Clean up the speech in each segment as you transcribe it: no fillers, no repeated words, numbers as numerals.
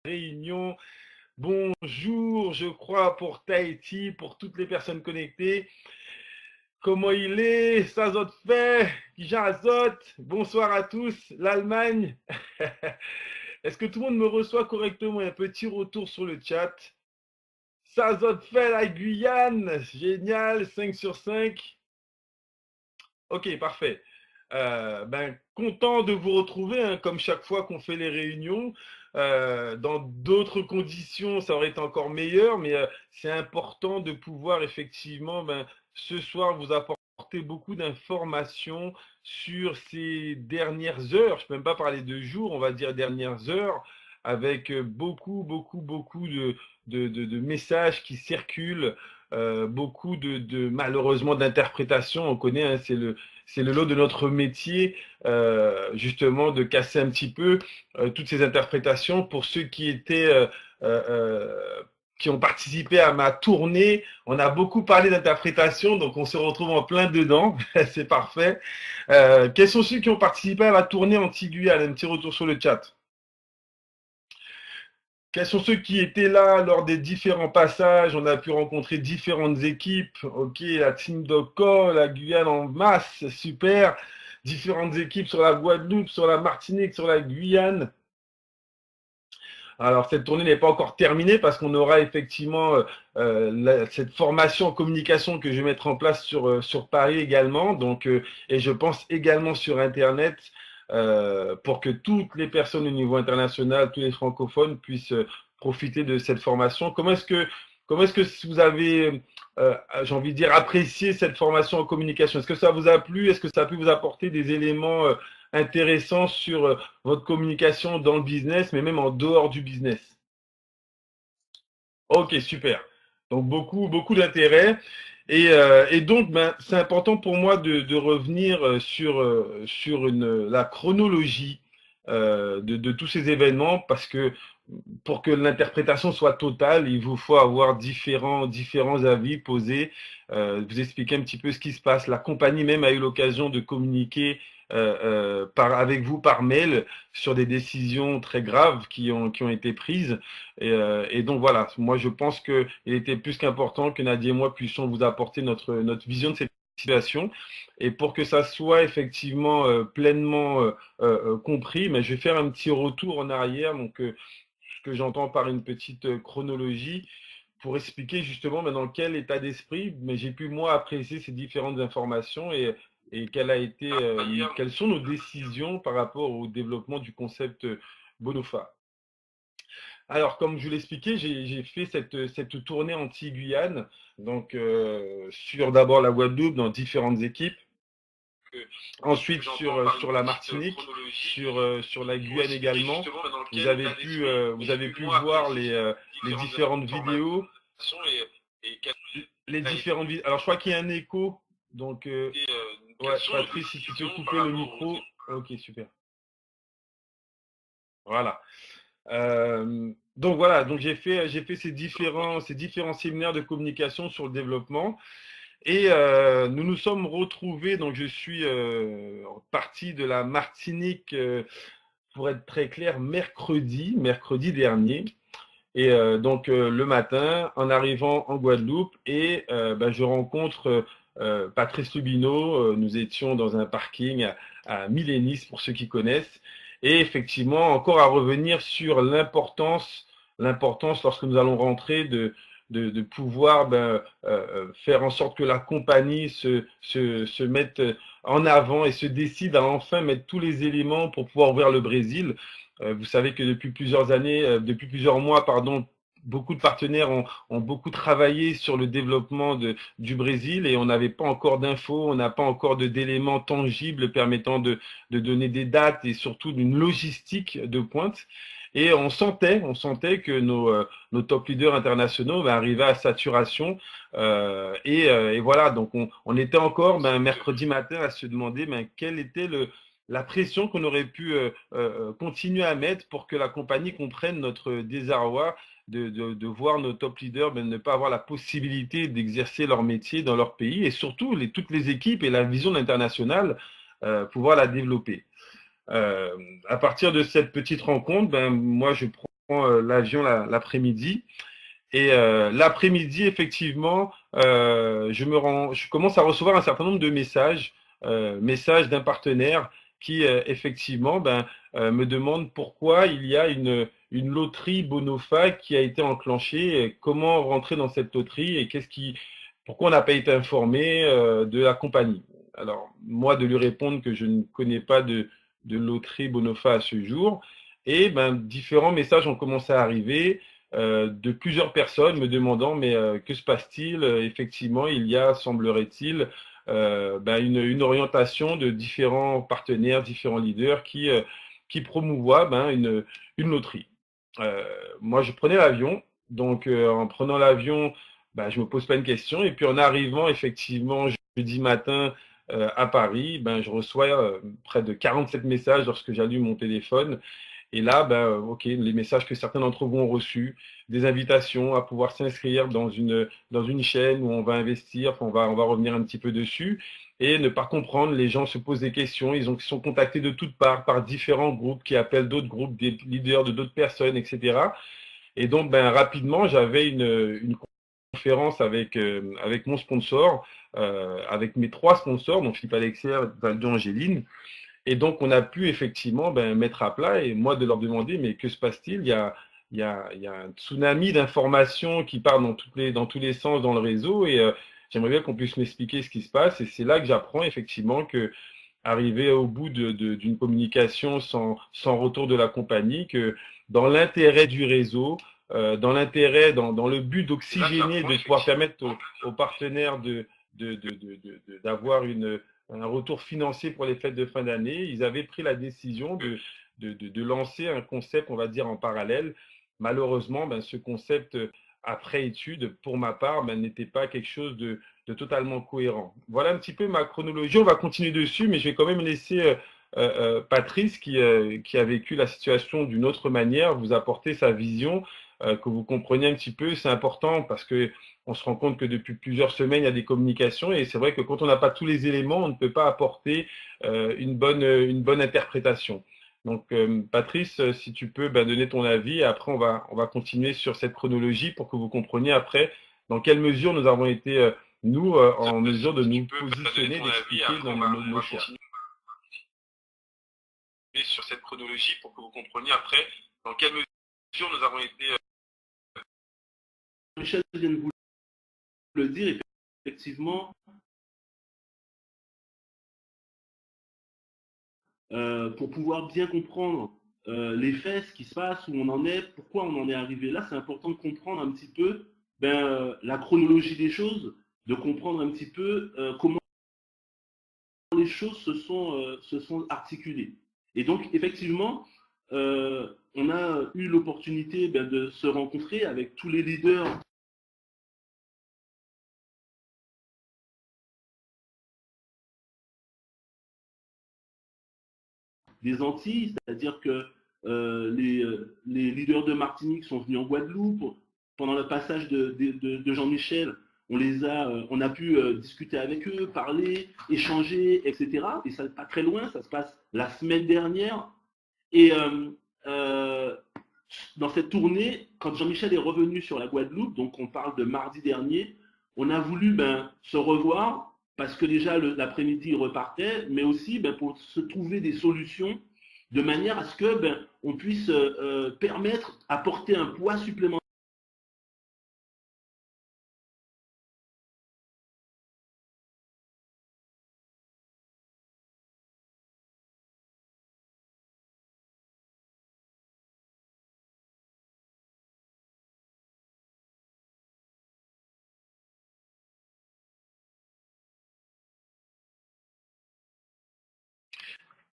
réunion. Bonjour, je crois, pour Tahiti, pour toutes les personnes connectées. Comment il est? Ça zot fait? Jean Azot? Bonsoir à tous. L'Allemagne? Est-ce que tout le monde me reçoit correctement? Un petit retour sur le chat. Ça zot fait la Guyane? Génial, 5 sur 5. Ok, parfait. Content de vous retrouver, hein, comme chaque fois qu'on fait les réunions. Dans d'autres conditions, ça aurait été encore meilleur, mais c'est important de pouvoir effectivement, ce soir, vous apporter beaucoup d'informations sur ces dernières heures. Je ne peux même pas parler de jours, on va dire dernières heures, avec beaucoup de messages qui circulent, beaucoup malheureusement d'interprétations. On connaît, hein, c'est le lot de notre métier, justement, de casser un petit peu toutes ces interprétations. Pour ceux qui étaient, qui ont participé à ma tournée, on a beaucoup parlé d'interprétation, donc on se retrouve en plein dedans. C'est parfait. Quels sont ceux qui ont participé à la tournée anti-Guyane? Un petit retour sur le chat. Quels sont ceux qui étaient là lors des différents passages? On a pu rencontrer différentes équipes. Ok, la Team Doko, la Guyane en masse, super. Différentes équipes sur la Guadeloupe, sur la Martinique, sur la Guyane. Alors, cette tournée n'est pas encore terminée parce qu'on aura effectivement cette formation en communication que je vais mettre en place sur Paris également. Donc, et je pense également sur Internet pour que toutes les personnes au niveau international, tous les francophones puissent profiter de cette formation. Comment est-ce que vous avez, j'ai envie de dire, apprécié cette formation en communication? Est-ce que ça vous a plu? Est-ce que ça a pu vous apporter des éléments intéressants sur votre communication dans le business, mais même en dehors du business? Ok, super. Donc beaucoup d'intérêt. Et donc, c'est important pour moi de revenir sur la chronologie de tous ces événements parce que pour que l'interprétation soit totale, il vous faut avoir différents avis posés, vous expliquer un petit peu ce qui se passe. La compagnie même a eu l'occasion de communiquer avec vous par mail sur des décisions très graves qui ont été prises. Et donc voilà, moi je pense qu'il était plus qu'important que Nadia et moi puissions vous apporter notre vision de cette situation. Et pour que ça soit effectivement pleinement compris, mais je vais faire un petit retour en arrière, donc ce que j'entends par une petite chronologie, pour expliquer justement dans quel état d'esprit mais j'ai pu moi apprécier ces différentes informations et quelles sont nos décisions par rapport au développement du concept Bonofa. Alors, comme je vous l'expliquais, j'ai fait cette tournée anti-Guyane, donc sur d'abord la Guadeloupe dans différentes équipes, ensuite sur la Martinique, sur la Guyane également. Vous avez pu voir les différentes vidéos. Les différentes vidéos. Alors, je crois qu'il y a un écho, donc ouais, Patrice, si tu peux couper le micro. Ok, super. Voilà. Donc voilà, donc j'ai fait ces différents séminaires de communication sur le développement et nous nous sommes retrouvés. Donc je suis parti de la Martinique, pour être très clair, mercredi dernier. Et donc le matin, en arrivant en Guadeloupe, et je rencontre Patrice Lubino. Nous étions dans un parking à Milénis, pour ceux qui connaissent. Et effectivement, encore à revenir sur l'importance lorsque nous allons rentrer de pouvoir faire en sorte que la compagnie se mette en avant et se décide à enfin mettre tous les éléments pour pouvoir ouvrir le Brésil. Vous savez que depuis plusieurs mois, pardon, beaucoup de partenaires ont beaucoup travaillé sur le développement du Brésil et on n'avait pas encore d'infos, on n'a pas encore d'éléments tangibles permettant de donner des dates et surtout d'une logistique de pointe. Et on sentait que nos top leaders internationaux arrivaient à saturation. Et voilà, donc on était encore mercredi matin à se demander quelle était la pression qu'on aurait pu continuer à mettre pour que la compagnie comprenne notre désarroi de voir nos top leaders ne pas avoir la possibilité d'exercer leur métier dans leur pays et surtout toutes les équipes et la vision de l'international, pouvoir la développer. À partir de cette petite rencontre, moi je prends l'avion l'après-midi. Et l'après-midi, effectivement, je commence à recevoir un certain nombre de messages, messages d'un partenaire qui, effectivement, me demande pourquoi il y a une loterie Bonofa qui a été enclenchée, et comment rentrer dans cette loterie et pourquoi on n'a pas été informé de la compagnie. Alors, moi, de lui répondre que je ne connais pas de loterie Bonofa à ce jour, et différents messages ont commencé à arriver de plusieurs personnes me demandant mais que se passe-t-il? Effectivement, il y a, semblerait-il, une orientation de différents partenaires, différents leaders qui promouvoient une loterie. Euh, Moi, je prenais l'avion, donc en prenant l'avion, je me pose pas une question, et puis en arrivant effectivement jeudi matin à Paris, je reçois près de 47 messages lorsque j'allume mon téléphone et là, ok, les messages que certains d'entre vous ont reçus, des invitations à pouvoir s'inscrire dans une chaîne où on va investir, enfin, on va revenir un petit peu dessus, et ne pas comprendre, les gens se posent des questions, ils sont contactés de toutes parts par différents groupes qui appellent d'autres groupes, des leaders de d'autres personnes, etc. Et donc, rapidement, j'avais une conférence avec mon sponsor, avec mes trois sponsors, donc Philippe Alexer, Valdo Angéline, et donc, on a pu effectivement mettre à plat et moi de leur demander, mais que se passe-t-il? Il y a un tsunami d'informations qui part dans tous les sens dans le réseau et j'aimerais bien qu'on puisse m'expliquer ce qui se passe. Et c'est là que j'apprends effectivement que arrivé au bout d'une communication sans retour de la compagnie, que dans l'intérêt du réseau, dans le but d'oxygéner, de pouvoir permettre aux partenaires d'avoir un retour financier pour les fêtes de fin d'année, ils avaient pris la décision de lancer un concept, on va dire, en parallèle. Malheureusement, ce concept, après étude, pour ma part, n'était pas quelque chose de totalement cohérent. Voilà un petit peu ma chronologie. On va continuer dessus, mais je vais quand même laisser Patrice, qui a vécu la situation d'une autre manière, vous apporter sa vision, que vous compreniez un petit peu. C'est important parce que on se rend compte que depuis plusieurs semaines, il y a des communications et c'est vrai que quand on n'a pas tous les éléments, on ne peut pas apporter une bonne interprétation. Donc, Patrice, si tu peux donner ton avis, et après on va continuer sur cette chronologie pour que vous compreniez après dans quelle mesure nous avons été, nous, en mesure de nous positionner, d'expliquer dans nos choix. Sur cette chronologie pour que vous compreniez après dans quelle mesure nous avons été. Michel vient de vous le dire, effectivement, pour pouvoir bien comprendre les faits, ce qui se passe, où on en est, pourquoi on en est arrivé là, c'est important de comprendre un petit peu la chronologie des choses, de comprendre un petit peu comment les choses se sont articulées. Et donc, effectivement, on a eu l'opportunité de se rencontrer avec tous les leaders des Antilles, c'est-à-dire que les leaders de Martinique sont venus en Guadeloupe. Pendant le passage de Jean-Michel, on a pu discuter avec eux, parler, échanger, etc. Et ça n'est pas très loin, ça se passe la semaine dernière. Et dans cette tournée, quand Jean-Michel est revenu sur la Guadeloupe, donc on parle de mardi dernier, on a voulu se revoir parce que déjà l'après-midi il repartait, mais aussi pour se trouver des solutions de manière à ce que on puisse permettre, apporter un poids supplémentaire.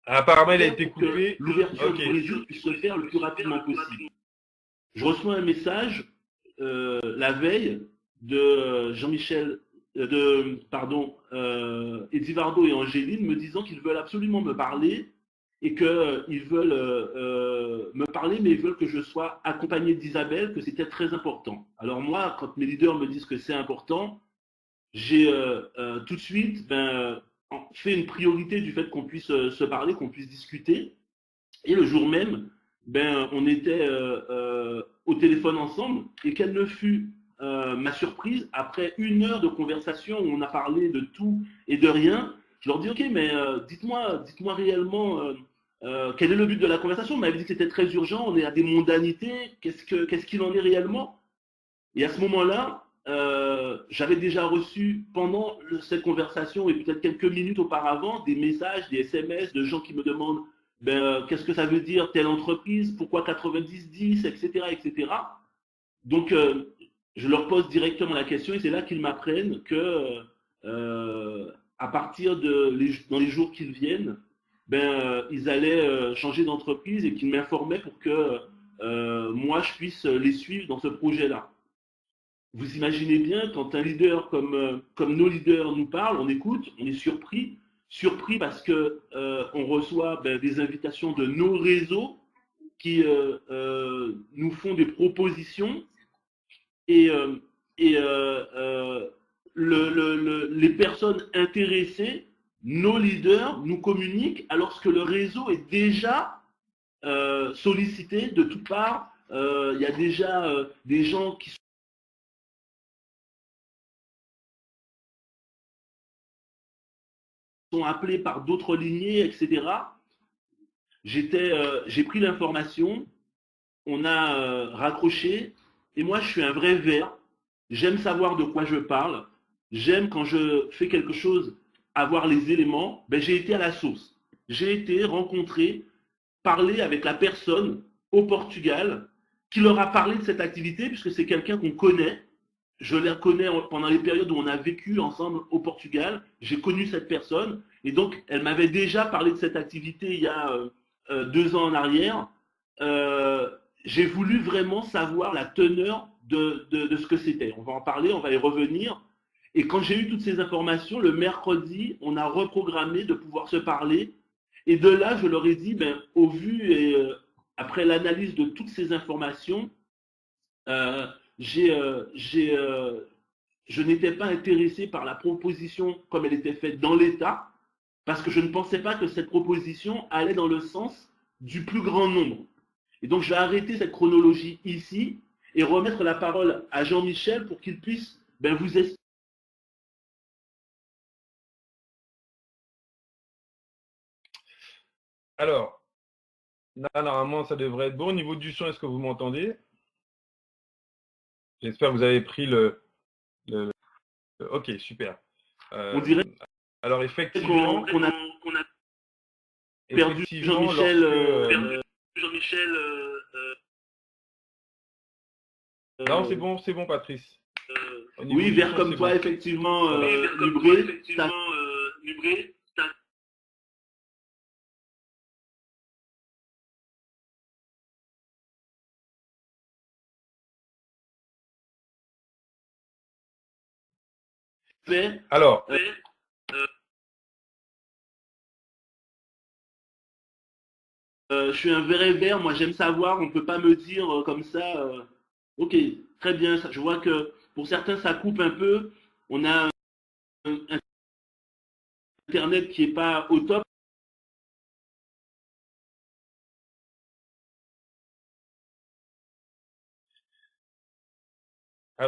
Apparemment, il a été Pour que coupé. l'ouverture Ok. du réseau puisse se faire le plus rapidement possible. Je reçois un message la veille de Jean-Michel, Edivardo et Angéline me disant qu'ils veulent absolument me parler et qu'ils veulent me parler, mais ils veulent que je sois accompagné d'Isabelle, que c'était très important. Alors moi, quand mes leaders me disent que c'est important, j'ai tout de suite fait une priorité du fait qu'on puisse se parler, qu'on puisse discuter. Et le jour même, ben, on était au téléphone ensemble, et quelle ne fut ma surprise après 1 heure de conversation où on a parlé de tout et de rien. Je leur dis, ok, mais dites-moi réellement quel est le but de la conversation. On m'avait dit que c'était très urgent, on est à des mondanités, qu'est-ce qu'il en est réellement? Et à ce moment-là, j'avais déjà reçu pendant cette conversation et peut-être quelques minutes auparavant des messages, des SMS de gens qui me demandent ben, qu'est-ce que ça veut dire telle entreprise, pourquoi 90-10, etc., etc. Donc, je leur pose directement la question et c'est là qu'ils m'apprennent que à partir dans les jours qui viennent, ben, ils allaient changer d'entreprise et qu'ils m'informaient pour que moi je puisse les suivre dans ce projet-là. Vous imaginez bien, quand un leader comme nos leaders nous parle, on écoute, on est surpris, surpris parce que on reçoit ben, des invitations de nos réseaux qui nous font des propositions et, les personnes intéressées, nos leaders, nous communiquent alors que le réseau est déjà sollicité de toutes parts. Il y a déjà des gens qui sont appelés par d'autres lignées, etc. J'ai pris l'information, on a raccroché, et moi je suis un vrai ver. J'aime savoir de quoi je parle. J'aime quand je fais quelque chose avoir les éléments. Ben, j'ai été à la source. J'ai été rencontrer, parler avec la personne au Portugal qui leur a parlé de cette activité puisque c'est quelqu'un qu'on connaît. Je la connais pendant les périodes où on a vécu ensemble au Portugal. J'ai connu cette personne et donc elle m'avait déjà parlé de cette activité il y a 2 ans en arrière. J'ai voulu vraiment savoir la teneur de ce que c'était. On va en parler, on va y revenir. Et quand j'ai eu toutes ces informations, le mercredi, on a reprogrammé de pouvoir se parler. Et de là, je leur ai dit, ben, au vu et après l'analyse de toutes ces informations, euh, je n'étais pas intéressé par la proposition comme elle était faite dans l'État, parce que je ne pensais pas que cette proposition allait dans le sens du plus grand nombre. Et donc, je vais arrêter cette chronologie ici et remettre la parole à Jean-Michel pour qu'il puisse ben, vous expliquer. Alors, là, normalement, ça devrait être bon. Au niveau du son, est-ce que vous m'entendez? J'espère que vous avez pris Ok, super. On Euh, dirait alors, effectivement, qu'on a perdu effectivement, Jean-Michel. Jean-Michel. Non, c'est bon, Patrice. Oui, vers comme toi, effectivement, Libré. Alors, je suis un vrai vert, moi j'aime savoir, on ne peut pas me dire comme ça. Ok, très bien, je vois que pour certains ça coupe un peu. On a un internet qui n'est pas au top.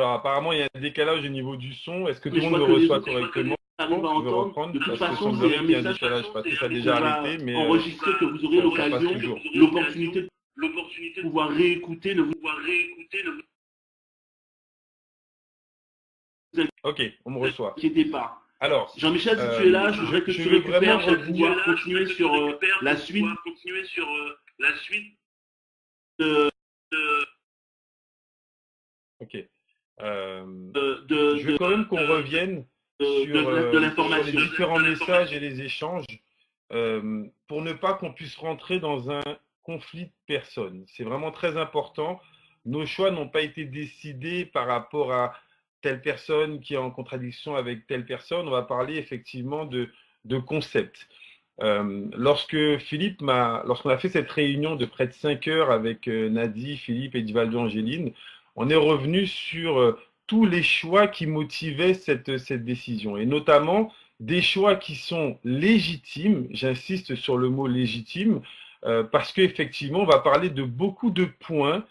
apparemment, il y a un décalage au niveau du son. Est-ce que tout Mais le je monde vois me que les reçoit autres correctement? arrivent à Je vais entendre. reprendre De toute parce que façon, c'est semblerait un qu'il y a un message décalage. Parce que ça a qu'on déjà va arrêté, mais enregistrer, que vous aurez ça passe l'occasion, toujours. l'opportunité de pouvoir réécouter. Ne vous Ok, on me reçoit. inquiétez pas. Alors, Jean-Michel, si tu es là, je voudrais que tu veux vraiment récupères pour pouvoir continuer sur la suite de, Ok. Je veux quand même qu'on revienne sur les l'information. différents messages et les échanges pour ne pas qu'on puisse rentrer dans un conflit de personnes. C'est vraiment très important. Nos choix n'ont pas été décidés par rapport à telle personne qui est en contradiction avec telle personne. On va parler effectivement de concepts. Lorsqu'on a fait cette réunion de près de 5 heures avec Nadi, Philippe et Divaldo Angéline, on est revenu sur tous les choix qui motivaient cette décision, et notamment des choix qui sont légitimes, j'insiste sur le mot légitime, parce qu'effectivement, on va parler de beaucoup de points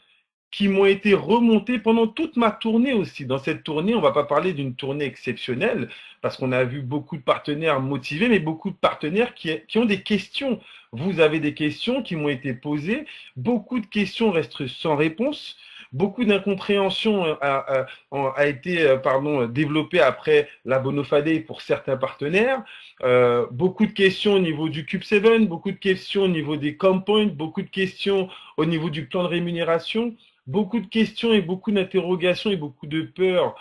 qui m'ont été remontés pendant toute ma tournée aussi. Dans cette tournée, on ne va pas parler d'une tournée exceptionnelle, parce qu'on a vu beaucoup de partenaires motivés, mais beaucoup de partenaires qui ont des questions. Vous avez des questions qui m'ont été posées, beaucoup de questions restent sans réponse. Beaucoup d'incompréhension a été développée après la Bonofade pour certains partenaires. Beaucoup de questions au niveau du Cube 7, beaucoup de questions au niveau des compoints, beaucoup de questions au niveau du plan de rémunération. Beaucoup de questions et beaucoup d'interrogations et beaucoup de peur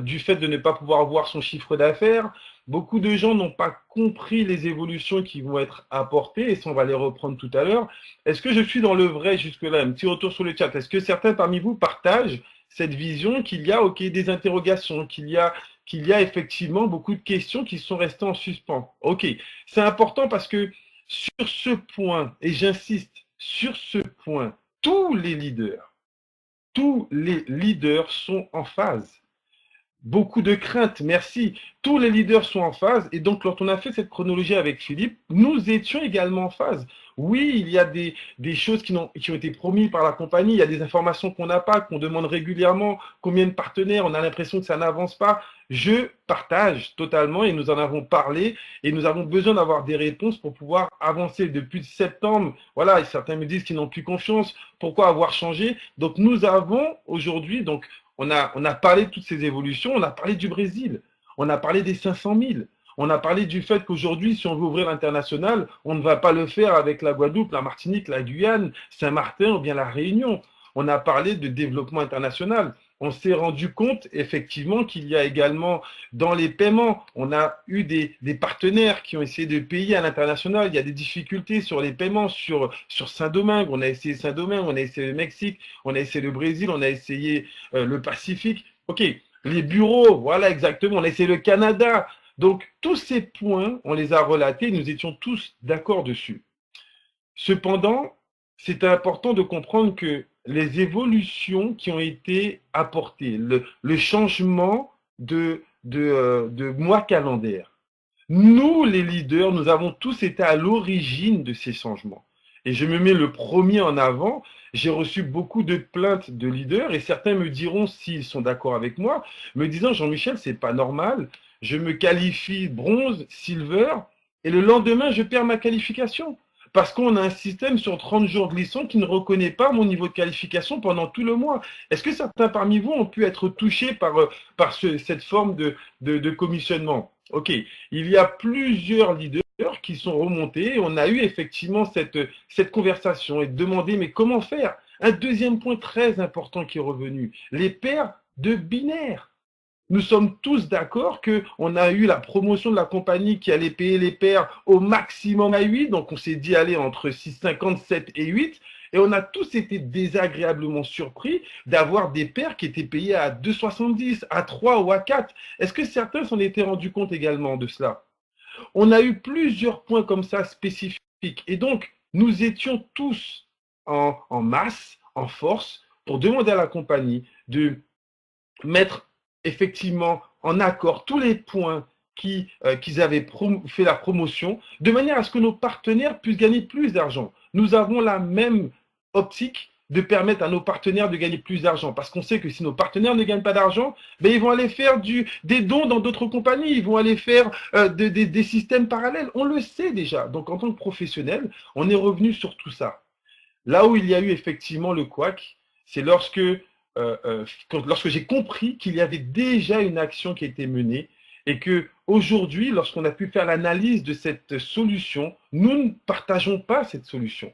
du fait de ne pas pouvoir voir son chiffre d'affaires. Beaucoup de gens n'ont pas compris les évolutions qui vont être apportées et ça on va les reprendre tout à l'heure. Est-ce que je suis dans le vrai jusque-là? Un petit retour sur le chat. Est-ce que certains parmi vous partagent cette vision qu'il y a des interrogations, qu'il y a effectivement beaucoup de questions qui sont restées en suspens? Ok, c'est important parce que sur ce point, et j'insiste sur ce point, tous les leaders sont en phase. Beaucoup de craintes, merci. Tous les leaders sont en phase. Et donc, quand on a fait cette chronologie avec Philippe, nous étions également en phase. Oui, il y a des choses qui ont été promises par la compagnie. Il y a des informations qu'on n'a pas, qu'on demande régulièrement. Combien de partenaires? On a l'impression que ça n'avance pas. Je partage totalement et nous en avons parlé. Et nous avons besoin d'avoir des réponses pour pouvoir avancer. Depuis septembre, voilà, certains me disent qu'ils n'ont plus confiance. Pourquoi avoir changé? Donc, nous avons aujourd'hui, on a parlé de toutes ces évolutions, on a parlé du Brésil, on a parlé des 500 000, on a parlé du fait qu'aujourd'hui, si on veut ouvrir l'international, on ne va pas le faire avec la Guadeloupe, la Martinique, la Guyane, Saint-Martin ou bien la Réunion. On a parlé de développement international. On s'est rendu compte effectivement qu'il y a également dans les paiements, on a eu des partenaires qui ont essayé de payer à l'international. Il y a des difficultés sur les paiements sur Saint-Domingue. On a essayé Saint-Domingue, on a essayé le Mexique, on a essayé le Brésil, on a essayé le Pacifique. Ok, les bureaux, voilà exactement. On a essayé le Canada. Donc tous ces points, on les a relatés. Nous étions tous d'accord dessus. Cependant, c'est important de comprendre que les évolutions qui ont été apportées, le changement de mois calendaire, nous, les leaders, nous avons tous été à l'origine de ces changements. Et je me mets le premier en avant. J'ai reçu beaucoup de plaintes de leaders et certains me diront s'ils sont d'accord avec moi, me disant Jean-Michel, c'est pas normal. Je me qualifie bronze, silver et le lendemain, je perds ma qualification. Parce qu'on a un système sur 30 jours glissants qui ne reconnaît pas mon niveau de qualification pendant tout le mois. Est-ce que certains parmi vous ont pu être touchés par cette forme de commissionnement? Ok, il y a plusieurs leaders qui sont remontés. On a eu effectivement cette conversation et demandé, mais comment faire? Un deuxième point très important qui est revenu, les paires de binaires. Nous sommes tous d'accord qu'on a eu la promotion de la compagnie qui allait payer les paires au maximum à 8, donc on s'est dit aller entre 6,50, 7 et 8, et on a tous été désagréablement surpris d'avoir des paires qui étaient payées à 2,70, à 3 ou à 4. Est-ce que certains s'en étaient rendus compte également de cela? On a eu plusieurs points comme ça spécifiques, et donc nous étions tous en masse, en force, pour demander à la compagnie de mettre effectivement en accord tous les points qu'ils avaient fait la promotion, de manière à ce que nos partenaires puissent gagner plus d'argent. Nous avons la même optique de permettre à nos partenaires de gagner plus d'argent, parce qu'on sait que si nos partenaires ne gagnent pas d'argent, ben ils vont aller faire des dons dans d'autres compagnies, ils vont aller faire des systèmes parallèles. On le sait déjà. Donc en tant que professionnel, on est revenu sur tout ça. Là où il y a eu effectivement le couac, c'est lorsque j'ai compris qu'il y avait déjà une action qui a été menée et que aujourd'hui, lorsqu'on a pu faire l'analyse de cette solution, nous ne partageons pas cette solution.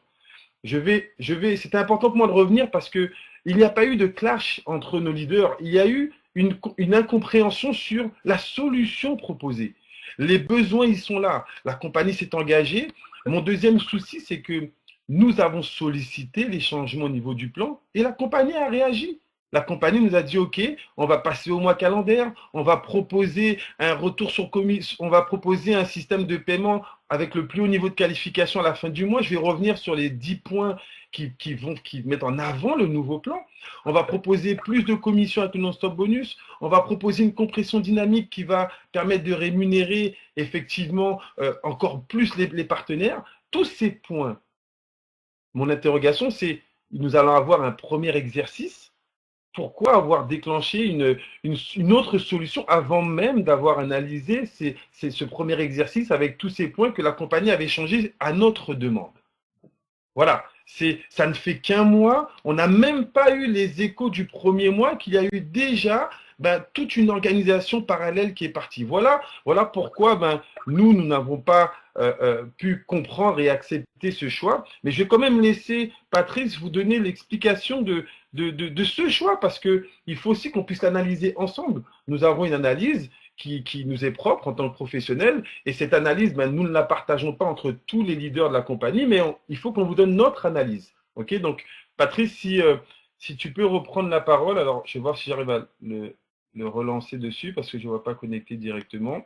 C'est important pour moi de revenir parce que il n'y a pas eu de clash entre nos leaders. Il y a eu une incompréhension sur la solution proposée. Les besoins, ils sont là. La compagnie s'est engagée. Mon deuxième souci, c'est que nous avons sollicité les changements au niveau du plan et la compagnie a réagi. La compagnie nous a dit, OK, on va passer au mois calendaire, on va proposer un retour sur commission, on va proposer un système de paiement avec le plus haut niveau de qualification à la fin du mois. Je vais revenir sur les 10 points qui mettent en avant le nouveau plan. On va proposer plus de commissions avec le non-stop bonus. On va proposer une compression dynamique qui va permettre de rémunérer effectivement encore plus les partenaires. Tous ces points mon interrogation, c'est, nous allons avoir un premier exercice. Pourquoi avoir déclenché une autre solution avant même d'avoir analysé ce premier exercice avec tous ces points que la compagnie avait changés à notre demande? Voilà, ça ne fait qu'un mois. On n'a même pas eu les échos du premier mois qu'il y a eu déjà toute une organisation parallèle qui est partie. Voilà pourquoi nous n'avons pas pu comprendre et accepter ce choix. Mais je vais quand même laisser Patrice vous donner l'explication de ce choix parce qu'il faut aussi qu'on puisse l'analyser ensemble. Nous avons une analyse qui nous est propre en tant que professionnels. Et cette analyse, nous ne la partageons pas entre tous les leaders de la compagnie, mais il faut qu'on vous donne notre analyse. Ok, donc, Patrice, si tu peux reprendre la parole, alors je vais voir si j'arrive à le relancer dessus parce que je ne vois pas connecter directement.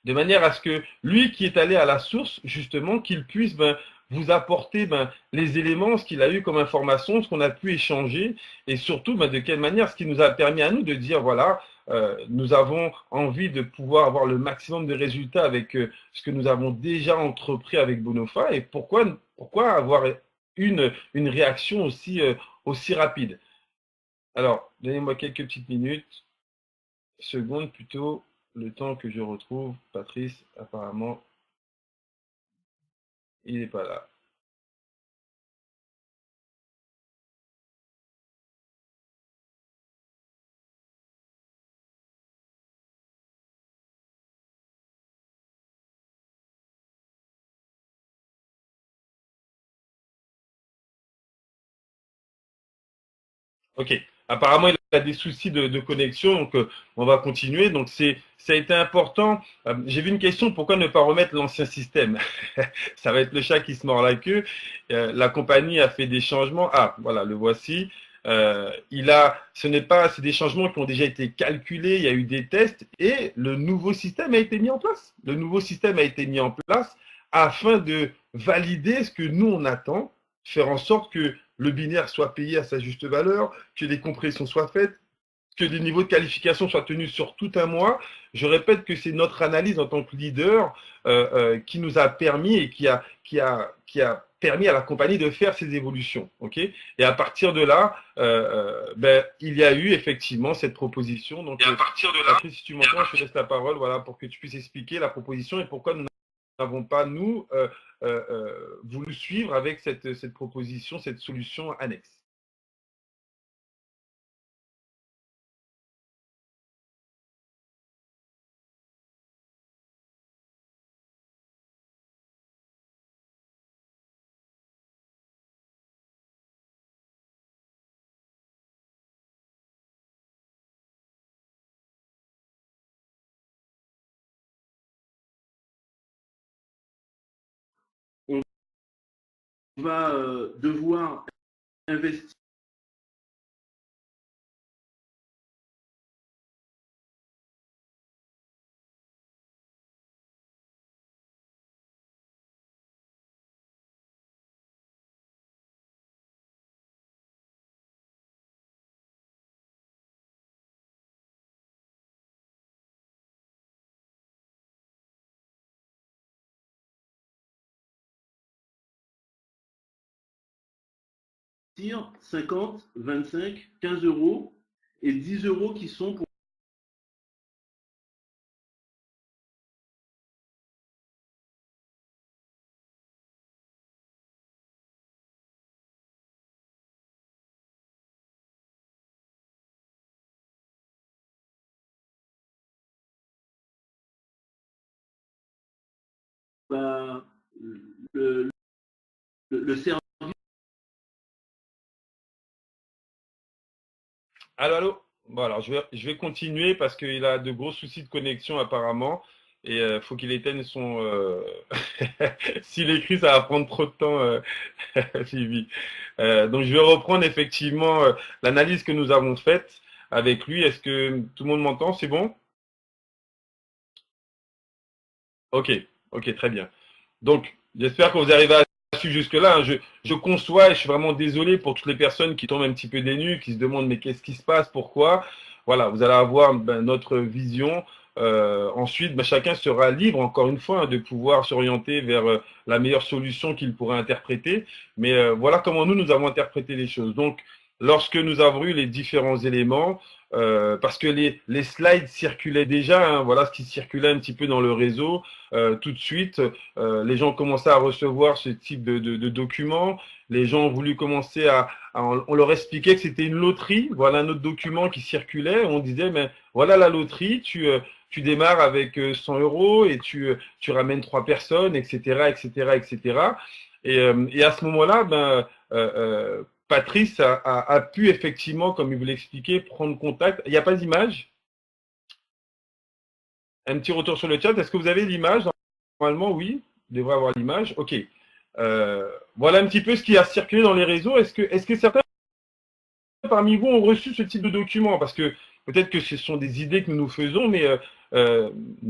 De manière à ce que lui qui est allé à la source, justement, qu'il puisse vous apporter les éléments, ce qu'il a eu comme information, ce qu'on a pu échanger, et surtout de quelle manière, ce qui nous a permis à nous de dire, voilà, nous avons envie de pouvoir avoir le maximum de résultats avec ce que nous avons déjà entrepris avec Bonofa, et pourquoi avoir une réaction aussi rapide. Alors, donnez-moi quelques petites minutes, secondes plutôt, le temps que je retrouve Patrice. Apparemment, il n'est pas là. Ok. Apparemment, il a des soucis de connexion, donc on va continuer. Donc, ça a été important. J'ai vu une question, pourquoi ne pas remettre l'ancien système? Ça va être le chat qui se mord la queue. La compagnie a fait des changements. Ah, voilà, le voici. C'est des changements qui ont déjà été calculés, il y a eu des tests et le nouveau système a été mis en place. Le nouveau système a été mis en place afin de valider ce que nous on attend, faire en sorte que le binaire soit payé à sa juste valeur, que les compressions soient faites, que les niveaux de qualification soient tenus sur tout un mois. Je répète que c'est notre analyse en tant que leader qui nous a permis et qui a permis à la compagnie de faire ces évolutions. Okay, et à partir de là, il y a eu effectivement cette proposition. Donc, Patrice, si tu m'entends, je te laisse la parole voilà, pour que tu puisses expliquer la proposition et pourquoi nous n'avons pas, nous, voulu suivre avec cette proposition, cette solution annexe. On va devoir investir. Investir 50, 25, 15 euros et 10 euros qui sont pour bah, le, le service. Allô? Bon, alors je vais continuer parce qu'il a de gros soucis de connexion apparemment. Et il faut qu'il éteigne son. S'il écrit, ça va prendre trop de temps, Phoebe. Donc je vais reprendre effectivement l'analyse que nous avons faite avec lui. Est-ce que tout le monde m'entend? C'est bon? Ok, ok, très bien. Donc, j'espère que vous arrivez à suivre jusque-là. Hein. Je conçois et je suis vraiment désolé pour toutes les personnes qui tombent un petit peu des nues, qui se demandent mais qu'est-ce qui se passe, pourquoi. Voilà, vous allez avoir notre vision. Ensuite, chacun sera libre, encore une fois, hein, de pouvoir s'orienter vers la meilleure solution qu'il pourrait interpréter. Mais voilà comment nous avons interprété les choses. Donc, lorsque nous avons eu les différents éléments, parce que les slides circulaient déjà, hein, voilà ce qui circulait un petit peu dans le réseau, tout de suite, les gens commençaient à recevoir ce type de documents. Les gens ont voulu commencer on leur expliquait que c'était une loterie. Voilà un autre document qui circulait. On disait, mais voilà la loterie, tu démarres avec 100 euros et tu ramènes 3 personnes, etc., etc., etc. Et à ce moment-là, Patrice a pu effectivement, comme il vous l'expliquait, prendre contact. Il n'y a pas d'image. Un petit retour sur le chat. Est-ce que vous avez l'image? Normalement, oui. Vous devrez avoir l'image. OK. Voilà un petit peu ce qui a circulé dans les réseaux. Est-ce que certains parmi vous ont reçu ce type de document? Parce que peut-être que ce sont des idées que nous faisons, mais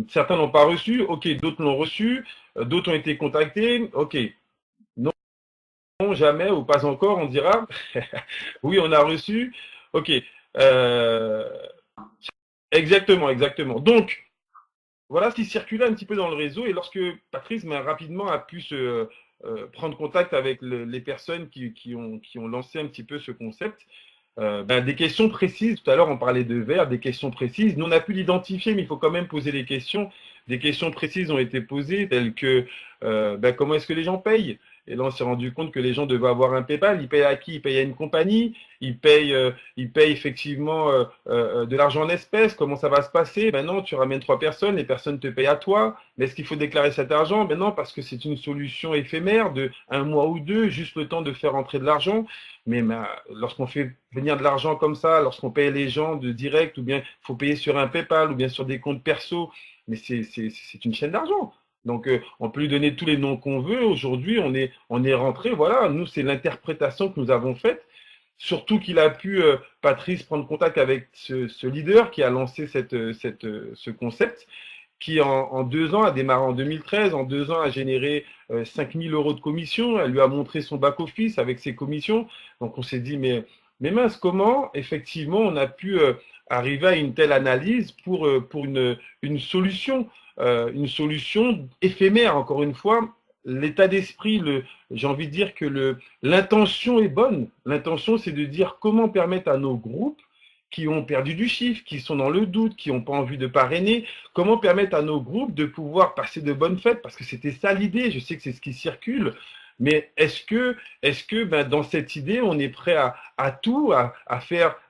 certains n'ont pas reçu. OK, d'autres l'ont reçu. D'autres ont été contactés. OK. Non, jamais ou pas encore, on dira. Oui, on a reçu. OK. Exactement, exactement. Donc, voilà ce qui circulait un petit peu dans le réseau. Et lorsque Patrice rapidement a pu prendre contact avec les personnes qui ont lancé un petit peu ce concept, des questions précises. Tout à l'heure, on parlait de verre, des questions précises. Nous, on a pu l'identifier, mais il faut quand même poser les questions. Des questions précises ont été posées, telles que comment est-ce que les gens payent? Et là, on s'est rendu compte que les gens devaient avoir un PayPal. Ils payent à qui? Ils payent à une compagnie. Ils payent effectivement de l'argent en espèces. Comment ça va se passer? Ben non, tu ramènes 3 personnes, les personnes te payent à toi. Mais est-ce qu'il faut déclarer cet argent? Ben non, parce que c'est une solution éphémère de 1 mois ou 2, juste le temps de faire entrer de l'argent. Mais lorsqu'on fait venir de l'argent comme ça, lorsqu'on paye les gens de direct, ou bien il faut payer sur un PayPal, ou bien sur des comptes perso, mais c'est une chaîne d'argent. Donc, on peut lui donner tous les noms qu'on veut. Aujourd'hui, on est rentré. Voilà, nous, c'est l'interprétation que nous avons faite. Surtout qu'il a pu, Patrice, prendre contact avec ce leader qui a lancé ce concept, qui en 2 ans a démarré en 2013, en 2 ans a généré 5 000 euros de commission. Elle lui a montré son back-office avec ses commissions. Donc, on s'est dit, mais mince, comment effectivement on a pu arriver à une telle analyse pour une solution? Une solution éphémère, encore une fois. L'état d'esprit, j'ai envie de dire que l'intention est bonne. L'intention, c'est de dire comment permettre à nos groupes qui ont perdu du chiffre, qui sont dans le doute, qui n'ont pas envie de parrainer, comment permettre à nos groupes de pouvoir passer de bonnes fêtes, parce que c'était ça l'idée, je sais que c'est ce qui circule, mais est-ce que dans cette idée, on est prêt à tout, à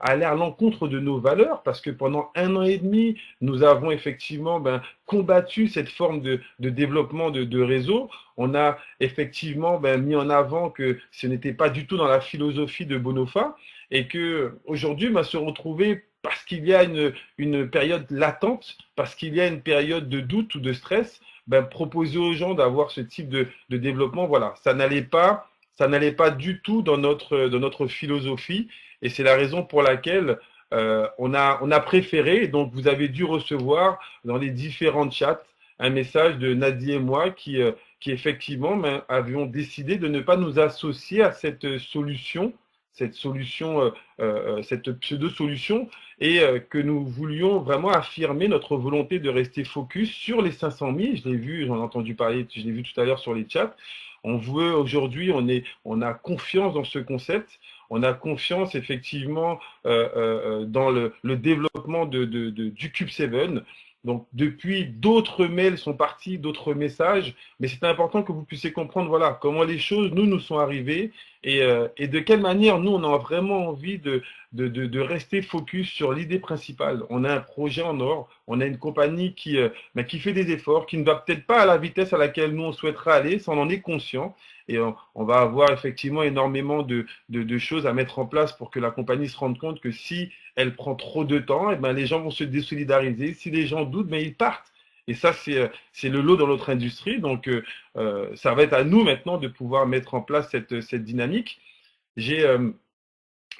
aller à l'encontre de nos valeurs? Parce que pendant 1 an et demi, nous avons effectivement combattu cette forme de développement de réseau. On a effectivement mis en avant que ce n'était pas du tout dans la philosophie de Bonofa, et que aujourd'hui, se retrouver parce qu'il y a une période latente, parce qu'il y a une période de doute ou de stress, proposer aux gens d'avoir ce type de développement, voilà, ça n'allait pas du tout dans notre philosophie, et c'est la raison pour laquelle on a préféré. Donc vous avez dû recevoir dans les différents chats un message de Nadie et moi qui effectivement avions décidé de ne pas nous associer à cette solution, cette pseudo-solution, et que nous voulions vraiment affirmer notre volonté de rester focus sur les 500 000. Je l'ai vu, j'en ai entendu parler, je l'ai vu tout à l'heure sur les chats. On veut aujourd'hui, on a confiance dans ce concept, on a confiance effectivement dans le développement du Cube 7. Donc depuis, d'autres mails sont partis, d'autres messages, mais c'est important que vous puissiez comprendre, voilà, comment les choses nous sont arrivées, et de quelle manière nous on a vraiment envie de rester focus sur l'idée principale. On a un projet en or, on a une compagnie qui fait des efforts, qui ne va peut-être pas à la vitesse à laquelle nous on souhaiterait aller, ça on en est conscient, et on va avoir effectivement énormément de choses à mettre en place pour que la compagnie se rende compte que si elle prend trop de temps, les gens vont se désolidariser. Si les gens doutent, ils partent. Et ça, c'est le lot dans notre industrie. Donc, ça va être à nous maintenant de pouvoir mettre en place cette dynamique. J'ai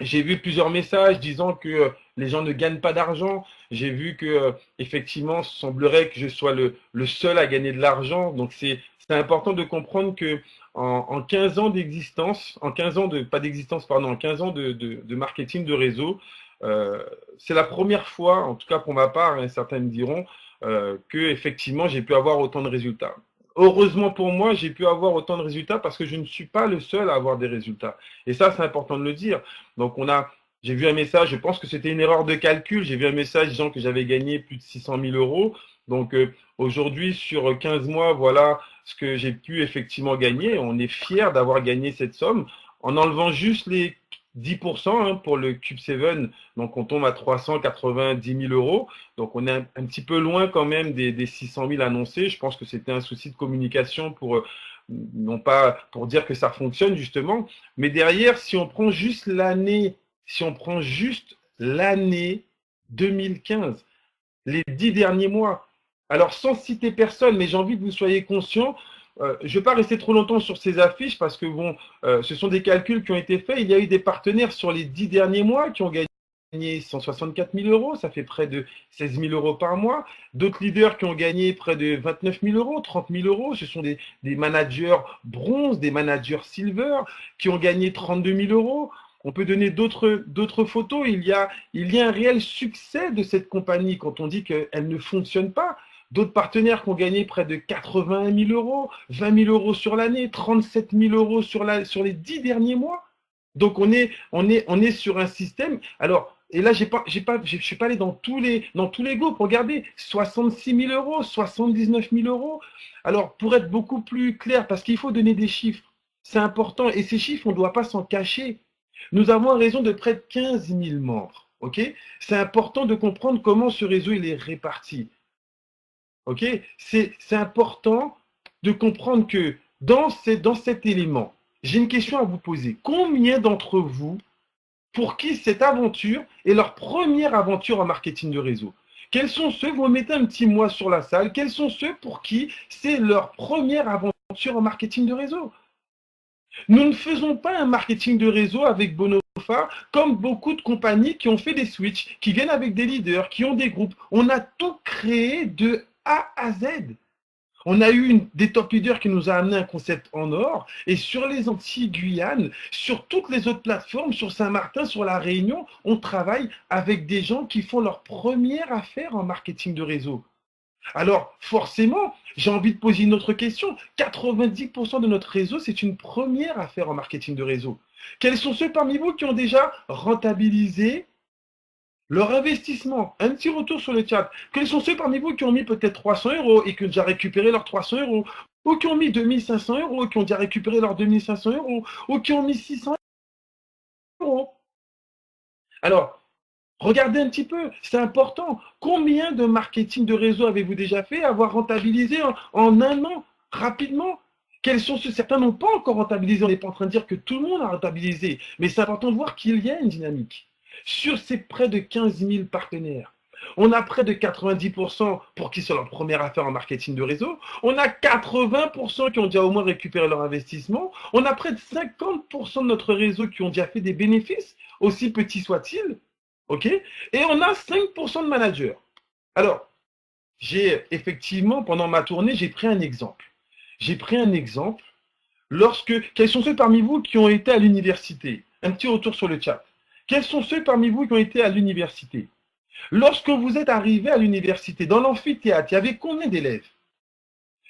vu plusieurs messages disant que les gens ne gagnent pas d'argent. J'ai vu que effectivement, semblerait que je sois le seul à gagner de l'argent. Donc, c'est important de comprendre que en 15 ans d'existence, en 15 ans de marketing de réseau, c'est la première fois, en tout cas pour ma part, certains me diront, que effectivement j'ai pu avoir autant de résultats. Heureusement pour moi, j'ai pu avoir autant de résultats parce que je ne suis pas le seul à avoir des résultats. Et ça, c'est important de le dire. Donc, j'ai vu un message, je pense que c'était une erreur de calcul. J'ai vu un message disant que j'avais gagné plus de 600 000 euros. Donc, aujourd'hui, sur 15 mois, voilà ce que j'ai pu effectivement gagner. On est fiers d'avoir gagné cette somme en enlevant juste les 10% pour le Cube 7. Donc, on tombe à 390 000 euros. Donc, on est un petit peu loin quand même des 600 000 annoncés. Je pense que c'était un souci de communication non pas pour dire que ça fonctionne justement, mais derrière, si on prend juste l'année 2015, les 10 derniers mois, alors sans citer personne, mais j'ai envie que vous soyez conscients, je ne vais pas rester trop longtemps sur ces affiches parce que bon, ce sont des calculs qui ont été faits. Il y a eu des partenaires sur les 10 derniers mois qui ont gagné 164 000 euros, ça fait près de 16 000 euros par mois. D'autres leaders qui ont gagné près de 29 000 euros, 30 000 euros. Ce sont des managers bronze, des managers silver qui ont gagné 32 000 euros. On peut donner d'autres photos. Il y a un réel succès de cette compagnie quand on dit qu'elle ne fonctionne pas. D'autres partenaires qui ont gagné près de 81 000 euros, 20 000 euros sur l'année, 37 000 euros sur les 10 derniers mois. Donc, on est sur un système. Alors, et là, je suis pas allé dans tous les groupes. Regardez, 66 000 euros, 79 000 euros. Alors, pour être beaucoup plus clair, parce qu'il faut donner des chiffres, c'est important. Et ces chiffres, on ne doit pas s'en cacher. Nous avons un réseau de près de 15 000 membres. Ok? C'est important de comprendre comment ce réseau il est réparti. Ok? C'est important de comprendre que dans cet élément, j'ai une question à vous poser. Combien d'entre vous, pour qui cette aventure est leur première aventure en marketing de réseau? Quels sont ceux, vous mettez un petit moi sur la salle, quels sont ceux pour qui c'est leur première aventure en marketing de réseau? Nous ne faisons pas un marketing de réseau avec Bonofa comme beaucoup de compagnies qui ont fait des switches, qui viennent avec des leaders, qui ont des groupes. On a tout créé de A à Z. On a eu des top leaders qui nous a amené un concept en or. Et sur les Antilles-Guyane, sur toutes les autres plateformes, sur Saint-Martin, sur La Réunion, on travaille avec des gens qui font leur première affaire en marketing de réseau. Alors, forcément, j'ai envie de poser une autre question. 90% de notre réseau, c'est une première affaire en marketing de réseau. Quels sont ceux parmi vous qui ont déjà rentabilisé leur investissement? Un petit retour sur le chat. Quels sont ceux parmi vous qui ont mis peut-être 300 euros et qui ont déjà récupéré leurs 300 euros? Ou qui ont mis 2500 euros et qui ont déjà récupéré leurs 2500 euros? Ou qui ont mis 600 euros? Alors, regardez un petit peu, c'est important. Combien de marketing de réseau avez-vous déjà fait, avoir rentabilisé en un an, rapidement? Quels sont ceux? Certains n'ont pas encore rentabilisé. On n'est pas en train de dire que tout le monde a rentabilisé, mais c'est important de voir qu'il y a une dynamique. Sur ces près de 15 000 partenaires, on a près de 90% pour qui c'est leur première affaire en marketing de réseau. On a 80% qui ont déjà au moins récupéré leur investissement. On a près de 50% de notre réseau qui ont déjà fait des bénéfices, aussi petits soient-ils. OK? Et on a 5% de managers. Alors, j'ai effectivement, pendant ma tournée, j'ai pris un exemple. Quels sont ceux parmi vous qui ont été à l'université? Un petit retour sur le chat. Quels sont ceux parmi vous qui ont été à l'université? Lorsque vous êtes arrivé à l'université, dans l'amphithéâtre, il y avait combien d'élèves?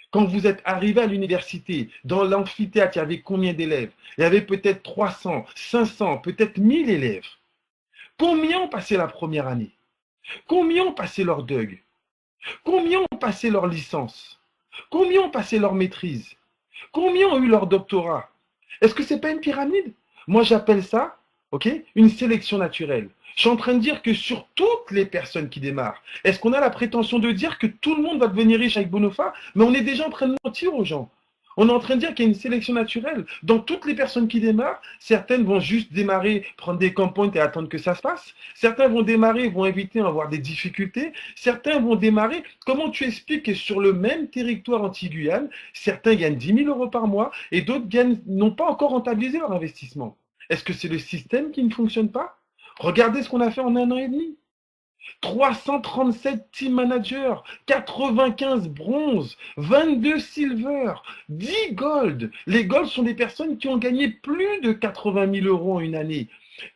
Quand vous êtes arrivé à l'université, dans l'amphithéâtre, il y avait combien d'élèves? Il y avait peut-être 300, 500, peut-être 1000 élèves. Combien ont passé la première année? Combien ont passé leur DUG? Combien ont passé leur licence? Combien ont passé leur maîtrise? Combien ont eu leur doctorat? Est-ce que ce n'est pas une pyramide? Moi, j'appelle ça, ok, une sélection naturelle. Je suis en train de dire que sur toutes les personnes qui démarrent, est-ce qu'on a la prétention de dire que tout le monde va devenir riche avec Bonofa? Mais on est déjà en train de mentir aux gens. On est en train de dire qu'il y a une sélection naturelle. Dans toutes les personnes qui démarrent, certaines vont juste démarrer, prendre des campagnes et attendre que ça se passe. Certains vont démarrer, vont éviter à avoir des difficultés. Certains vont démarrer. Comment tu expliques que sur le même territoire Antilles-Guyane, certains gagnent 10 000 euros par mois et d'autres n'ont pas encore rentabilisé leur investissement? Est-ce que c'est le système qui ne fonctionne pas? Regardez ce qu'on a fait en un an et demi. 337 team managers, 95 bronze, 22 silver, 10 gold. Les gold sont des personnes qui ont gagné plus de 80 000 euros en une année.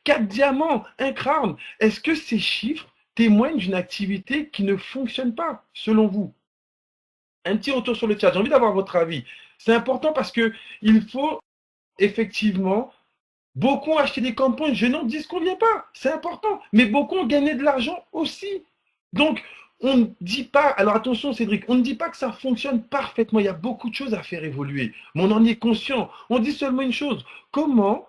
4 diamants, 1 crown. Est-ce que ces chiffres témoigne d'une activité qui ne fonctionne pas, selon vous? Un petit retour sur le chat. J'ai envie d'avoir votre avis. C'est important parce que il faut effectivement, beaucoup ont acheté des campagnes. Je n'en disconviens pas. C'est important. Mais beaucoup ont gagné de l'argent aussi. Donc, on ne dit pas, alors attention Cédric, on ne dit pas que ça fonctionne parfaitement. Il y a beaucoup de choses à faire évoluer. Mais on en est conscient. On dit seulement une chose. Comment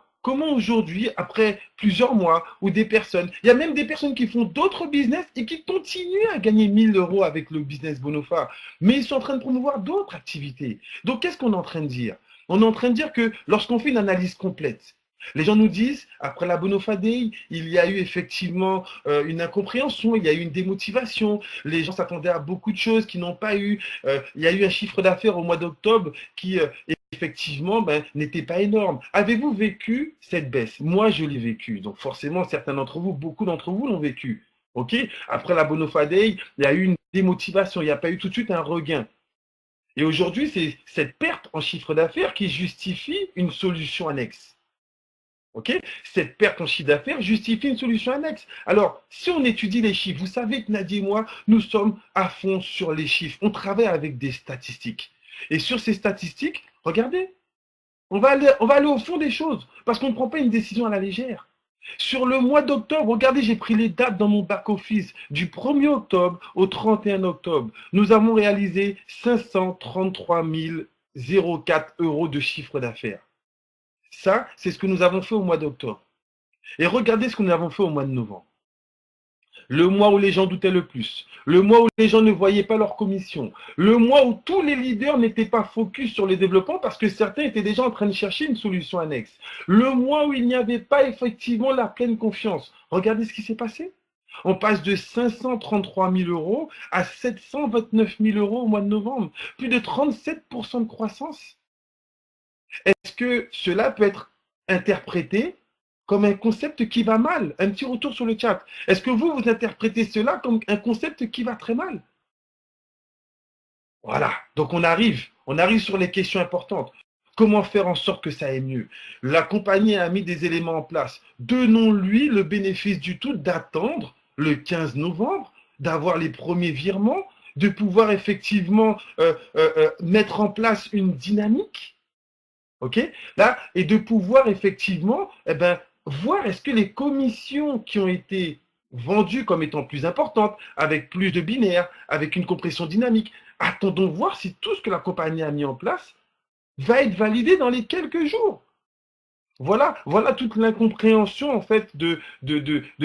aujourd'hui, après plusieurs mois, ou des personnes, il y a même des personnes qui font d'autres business et qui continuent à gagner 1000 euros avec le business Bonofa, mais ils sont en train de promouvoir d'autres activités. Donc, qu'est-ce qu'on est en train de dire? On est en train de dire que lorsqu'on fait une analyse complète, les gens nous disent, après la Bonofa Day, il y a eu effectivement une incompréhension, il y a eu une démotivation, les gens s'attendaient à beaucoup de choses qu'ils n'ont pas eu, il y a eu un chiffre d'affaires au mois d'octobre qui effectivement n'était pas énorme. Avez-vous vécu cette baisse? Moi, je l'ai vécu, donc forcément, certains d'entre vous, beaucoup d'entre vous l'ont vécu. Ok? Après la Bonofa Day, il y a eu une démotivation, il n'y a pas eu tout de suite un regain. Et aujourd'hui, c'est cette perte en chiffre d'affaires qui justifie une solution annexe. Okay, cette perte en chiffre d'affaires justifie une solution annexe. Alors, si on étudie les chiffres, vous savez que Nadia et moi, nous sommes à fond sur les chiffres. On travaille avec des statistiques. Et sur ces statistiques, regardez, on va aller au fond des choses parce qu'on ne prend pas une décision à la légère. Sur le mois d'octobre, regardez, j'ai pris les dates dans mon back-office. Du 1er octobre au 31 octobre, nous avons réalisé 533 004 euros de chiffre d'affaires. Ça, c'est ce que nous avons fait au mois d'octobre. Et regardez ce que nous avons fait au mois de novembre. Le mois où les gens doutaient le plus. Le mois où les gens ne voyaient pas leur commission. Le mois où tous les leaders n'étaient pas focus sur les développements parce que certains étaient déjà en train de chercher une solution annexe. Le mois où il n'y avait pas effectivement la pleine confiance. Regardez ce qui s'est passé. On passe de 533 000 euros à 729 000 euros au mois de novembre. Plus de 37% de croissance. Est-ce que cela peut être interprété comme un concept qui va mal? Un petit retour sur le chat. Est-ce que vous interprétez cela comme un concept qui va très mal? Voilà, donc on arrive sur les questions importantes. Comment faire en sorte que ça aille mieux? La compagnie a mis des éléments en place. Donnons-lui le bénéfice du tout d'attendre le 15 novembre, d'avoir les premiers virements, de pouvoir effectivement mettre en place une dynamique. Ok, là, et de pouvoir effectivement voir est-ce que les commissions qui ont été vendues comme étant plus importantes, avec plus de binaires, avec une compression dynamique, attendons voir si tout ce que la compagnie a mis en place va être validé dans les quelques jours. Voilà toute l'incompréhension en fait de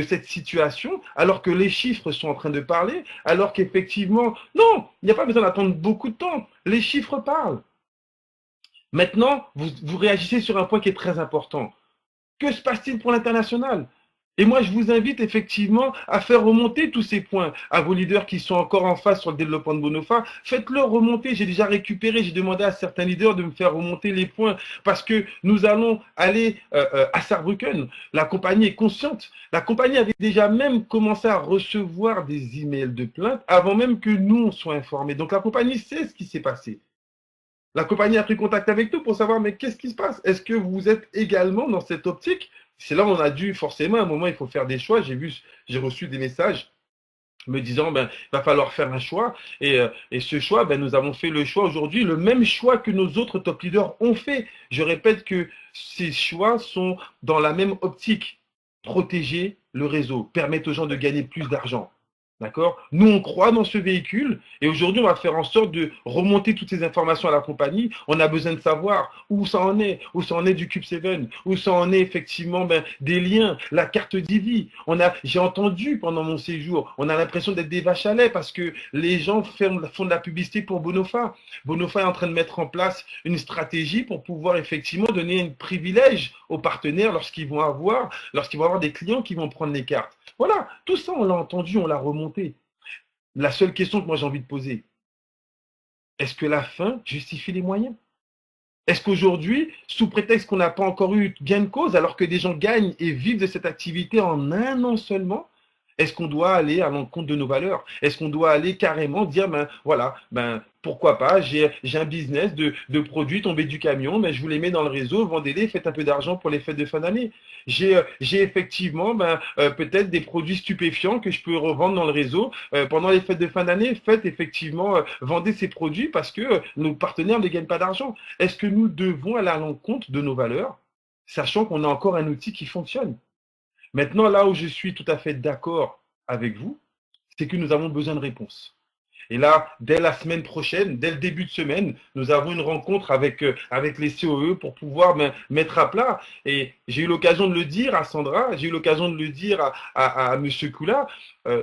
cette situation, alors que les chiffres sont en train de parler, alors qu'effectivement, non, il n'y a pas besoin d'attendre beaucoup de temps, les chiffres parlent. Maintenant, vous réagissez sur un point qui est très important. Que se passe-t-il pour l'international? Et moi, je vous invite effectivement à faire remonter tous ces points à vos leaders qui sont encore en face sur le développement de Bonofa. Faites-le remonter. J'ai déjà récupéré, j'ai demandé à certains leaders de me faire remonter les points parce que nous allons aller à Saarbrücken. La compagnie est consciente. La compagnie avait déjà même commencé à recevoir des emails de plainte avant même que nous on soit informés. Donc la compagnie sait ce qui s'est passé. La compagnie a pris contact avec nous pour savoir, mais qu'est-ce qui se passe? Est-ce que vous êtes également dans cette optique? C'est là où on a dû, forcément, à un moment, il faut faire des choix. J'ai reçu des messages me disant, il va falloir faire un choix. Et ce choix, nous avons fait le choix aujourd'hui, le même choix que nos autres top leaders ont fait. Je répète que ces choix sont dans la même optique. Protéger le réseau, permettre aux gens de gagner plus d'argent. D'accord? Nous, on croit dans ce véhicule et aujourd'hui, on va faire en sorte de remonter toutes ces informations à la compagnie. On a besoin de savoir où ça en est du Cube 7, où ça en est effectivement des liens, la carte Divi. J'ai entendu pendant mon séjour, on a l'impression d'être des vaches à lait parce que les gens font de la publicité pour Bonofa. Bonofa est en train de mettre en place une stratégie pour pouvoir effectivement donner un privilège aux partenaires lorsqu'ils vont avoir des clients qui vont prendre les cartes. Voilà, tout ça, on l'a entendu, on l'a remonté. La seule question que moi j'ai envie de poser, est-ce que la fin justifie les moyens? Est-ce qu'aujourd'hui, sous prétexte qu'on n'a pas encore eu gain de cause, alors que des gens gagnent et vivent de cette activité en un an seulement, Est-ce qu'on doit aller à l'encontre de nos valeurs? Est-ce qu'on doit aller carrément dire, ben voilà, ben pourquoi pas, j'ai un business de produits tombés du camion, mais je vous les mets dans le réseau, vendez-les, faites un peu d'argent pour les fêtes de fin d'année. J'ai effectivement peut-être des produits stupéfiants que je peux revendre dans le réseau pendant les fêtes de fin d'année. Faites effectivement, vendez ces produits parce que nos partenaires ne gagnent pas d'argent. Est-ce que nous devons aller à l'encontre de nos valeurs, sachant qu'on a encore un outil qui fonctionne? Maintenant, là où je suis tout à fait d'accord avec vous, c'est que nous avons besoin de réponses. Et là, dès la semaine prochaine, dès le début de semaine, nous avons une rencontre avec les COE pour pouvoir mettre à plat. Et j'ai eu l'occasion de le dire à Sandra, j'ai eu l'occasion de le dire à M. Koula,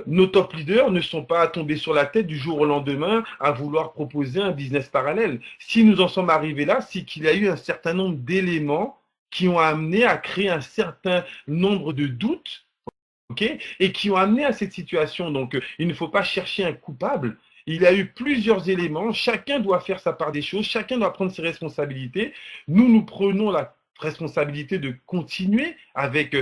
nos top leaders ne sont pas tombés sur la tête du jour au lendemain à vouloir proposer un business parallèle. Si nous en sommes arrivés là, c'est qu'il y a eu un certain nombre d'éléments qui ont amené à créer un certain nombre de doutes, okay, et qui ont amené à cette situation. Donc, il ne faut pas chercher un coupable. Il y a eu plusieurs éléments. Chacun doit faire sa part des choses. Chacun doit prendre ses responsabilités. Nous prenons la responsabilité de continuer avec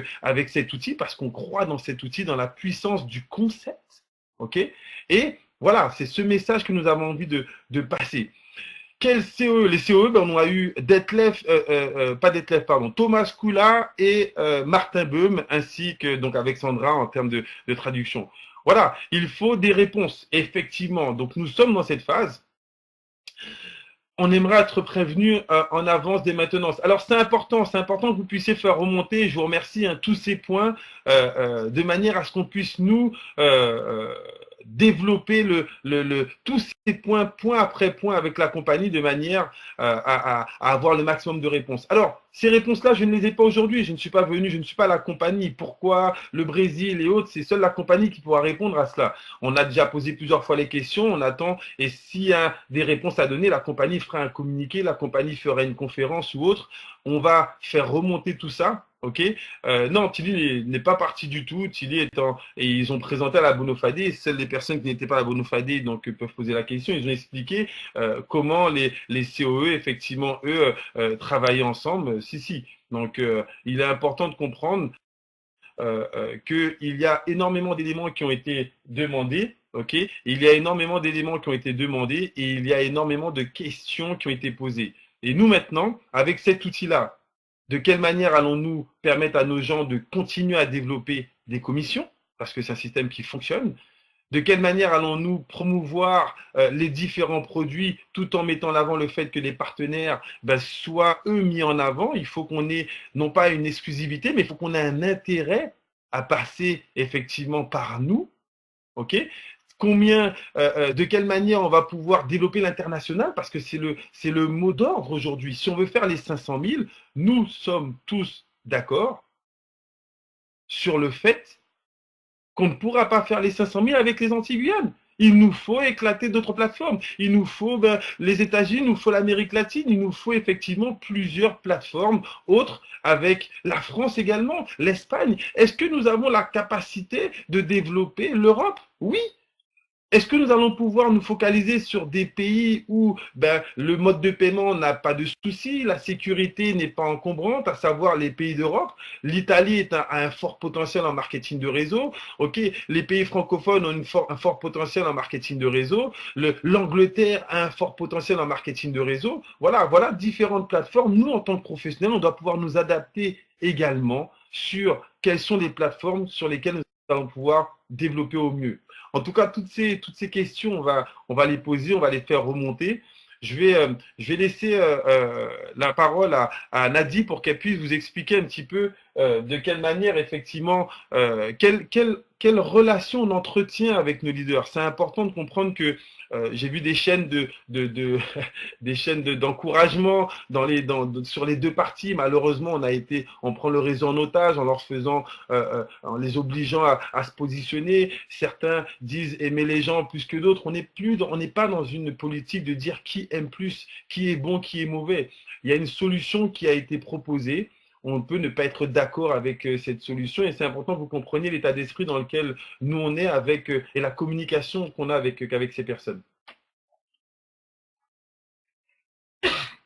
cet outil parce qu'on croit dans cet outil, dans la puissance du concept. Okay, et voilà, c'est ce message que nous avons envie de passer. Quels CE? Les CE, ben, on a eu Thomas Koula et Martin Böhm, ainsi que donc avec Sandra en termes de traduction. Voilà, il faut des réponses, effectivement. Donc nous sommes dans cette phase. On aimerait être prévenu en avance dès maintenant. Alors c'est important que vous puissiez faire remonter, je vous remercie, tous ces points de manière à ce qu'on puisse nous développer tous ces points, point après point avec la compagnie de manière à avoir le maximum de réponses. Alors, ces réponses-là, je ne les ai pas aujourd'hui. Je ne suis pas venu, je ne suis pas la compagnie. Pourquoi le Brésil et autres? C'est seule la compagnie qui pourra répondre à cela. On a déjà posé plusieurs fois les questions, on attend. Et s'il y a des réponses à donner, la compagnie fera un communiqué, la compagnie fera une conférence ou autre. On va faire remonter tout ça. Ok, non, Tilly n'est pas parti du tout. Tilly étant, et ils ont présenté à la Bonofadé, celles des personnes qui n'étaient pas à la Bonofadé, donc peuvent poser la question. Ils ont expliqué comment les COE, effectivement, eux, travaillaient ensemble. Si. Donc, il est important de comprendre qu'il y a énormément d'éléments qui ont été demandés. Ok, il y a énormément d'éléments qui ont été demandés et il y a énormément de questions qui ont été posées. Et nous maintenant, avec cet outil-là, de quelle manière allons-nous permettre à nos gens de continuer à développer des commissions, parce que c'est un système qui fonctionne? De quelle manière allons-nous promouvoir les différents produits tout en mettant en avant le fait que les partenaires soient eux mis en avant? Il faut qu'on ait non pas une exclusivité, mais il faut qu'on ait un intérêt à passer effectivement par nous. Ok, de quelle manière on va pouvoir développer l'international, parce que c'est le mot d'ordre aujourd'hui. Si on veut faire les 500 000, nous sommes tous d'accord sur le fait qu'on ne pourra pas faire les 500 000 avec les Antilles-Guyane. Il nous faut éclater d'autres plateformes. Il nous faut les États-Unis, il nous faut l'Amérique latine, il nous faut effectivement plusieurs plateformes autres, avec la France également, l'Espagne. Est-ce que nous avons la capacité de développer l'Europe? Oui. Est-ce que nous allons pouvoir nous focaliser sur des pays où le mode de paiement n'a pas de souci, la sécurité n'est pas encombrante, à savoir les pays d'Europe? L'Italie a un fort potentiel en marketing de réseau. Ok, les pays francophones ont un fort potentiel en marketing de réseau. L'Angleterre a un fort potentiel en marketing de réseau. Voilà différentes plateformes. Nous, en tant que professionnels, on doit pouvoir nous adapter également sur quelles sont les plateformes sur lesquelles nous allons pouvoir développer au mieux. En tout cas, toutes ces questions, on va les poser, on va les faire remonter. Je vais laisser la parole à Nadie pour qu'elle puisse vous expliquer un petit peu de quelle manière, effectivement, quelle relation on entretient avec nos leaders. C'est important de comprendre que j'ai vu des chaînes des chaînes d'encouragement sur les deux parties. Malheureusement, on prend le réseau en otage en leur faisant, en les obligeant à se positionner. Certains disent aimer les gens plus que d'autres. On n'est pas dans une politique de dire qui aime plus, qui est bon, qui est mauvais. Il y a une solution qui a été proposée. On peut ne pas être d'accord avec cette solution et c'est important que vous compreniez l'état d'esprit dans lequel nous on est et la communication qu'on a avec ces personnes.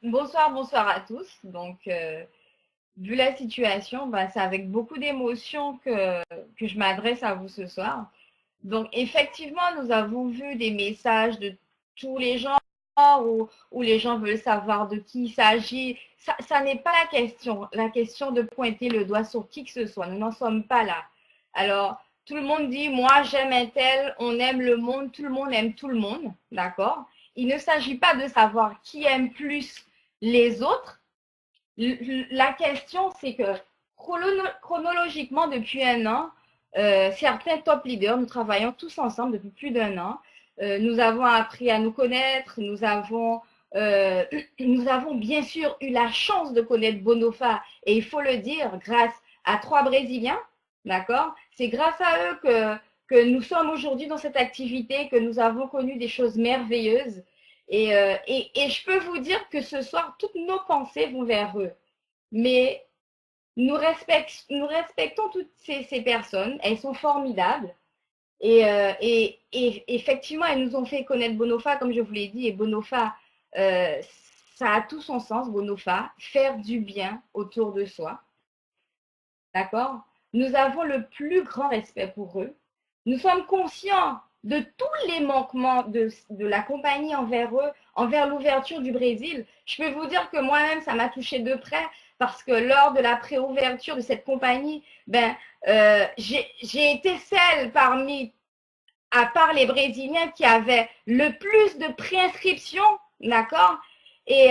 Bonsoir à tous. Donc, vu la situation, bah, c'est avec beaucoup d'émotion que je m'adresse à vous ce soir. Donc, effectivement, nous avons vu des messages de tous les gens où les gens veulent savoir de qui il s'agit. Ça n'est pas la question de pointer le doigt sur qui que ce soit. Nous n'en sommes pas là. Alors, tout le monde dit, moi, j'aime un tel, on aime le monde, tout le monde aime tout le monde, d'accord? Il ne s'agit pas de savoir qui aime plus les autres. La question, c'est que chronologiquement, depuis un an, certains top leaders, nous travaillons tous ensemble depuis plus d'un an. Nous avons appris à nous connaître. Nous avons bien sûr eu la chance de connaître Bonofa, et il faut le dire, grâce à 3 Brésiliens, d'accord? C'est grâce à eux que nous sommes aujourd'hui dans cette activité, que nous avons connu des choses merveilleuses. Et je peux vous dire que ce soir, toutes nos pensées vont vers eux. Mais nous respectons toutes ces personnes. Elles sont formidables. Et effectivement, elles nous ont fait connaître Bonofa, comme je vous l'ai dit. Et Bonofa, ça a tout son sens, Bonofa. Faire du bien autour de soi. D'accord? Nous avons le plus grand respect pour eux. Nous sommes conscients de tous les manquements de la compagnie envers eux, envers l'ouverture du Brésil. Je peux vous dire que moi-même, ça m'a touché de près parce que lors de la préouverture de cette compagnie, j'ai été celle à part les Brésiliens, qui avaient le plus de préinscriptions, d'accord? Et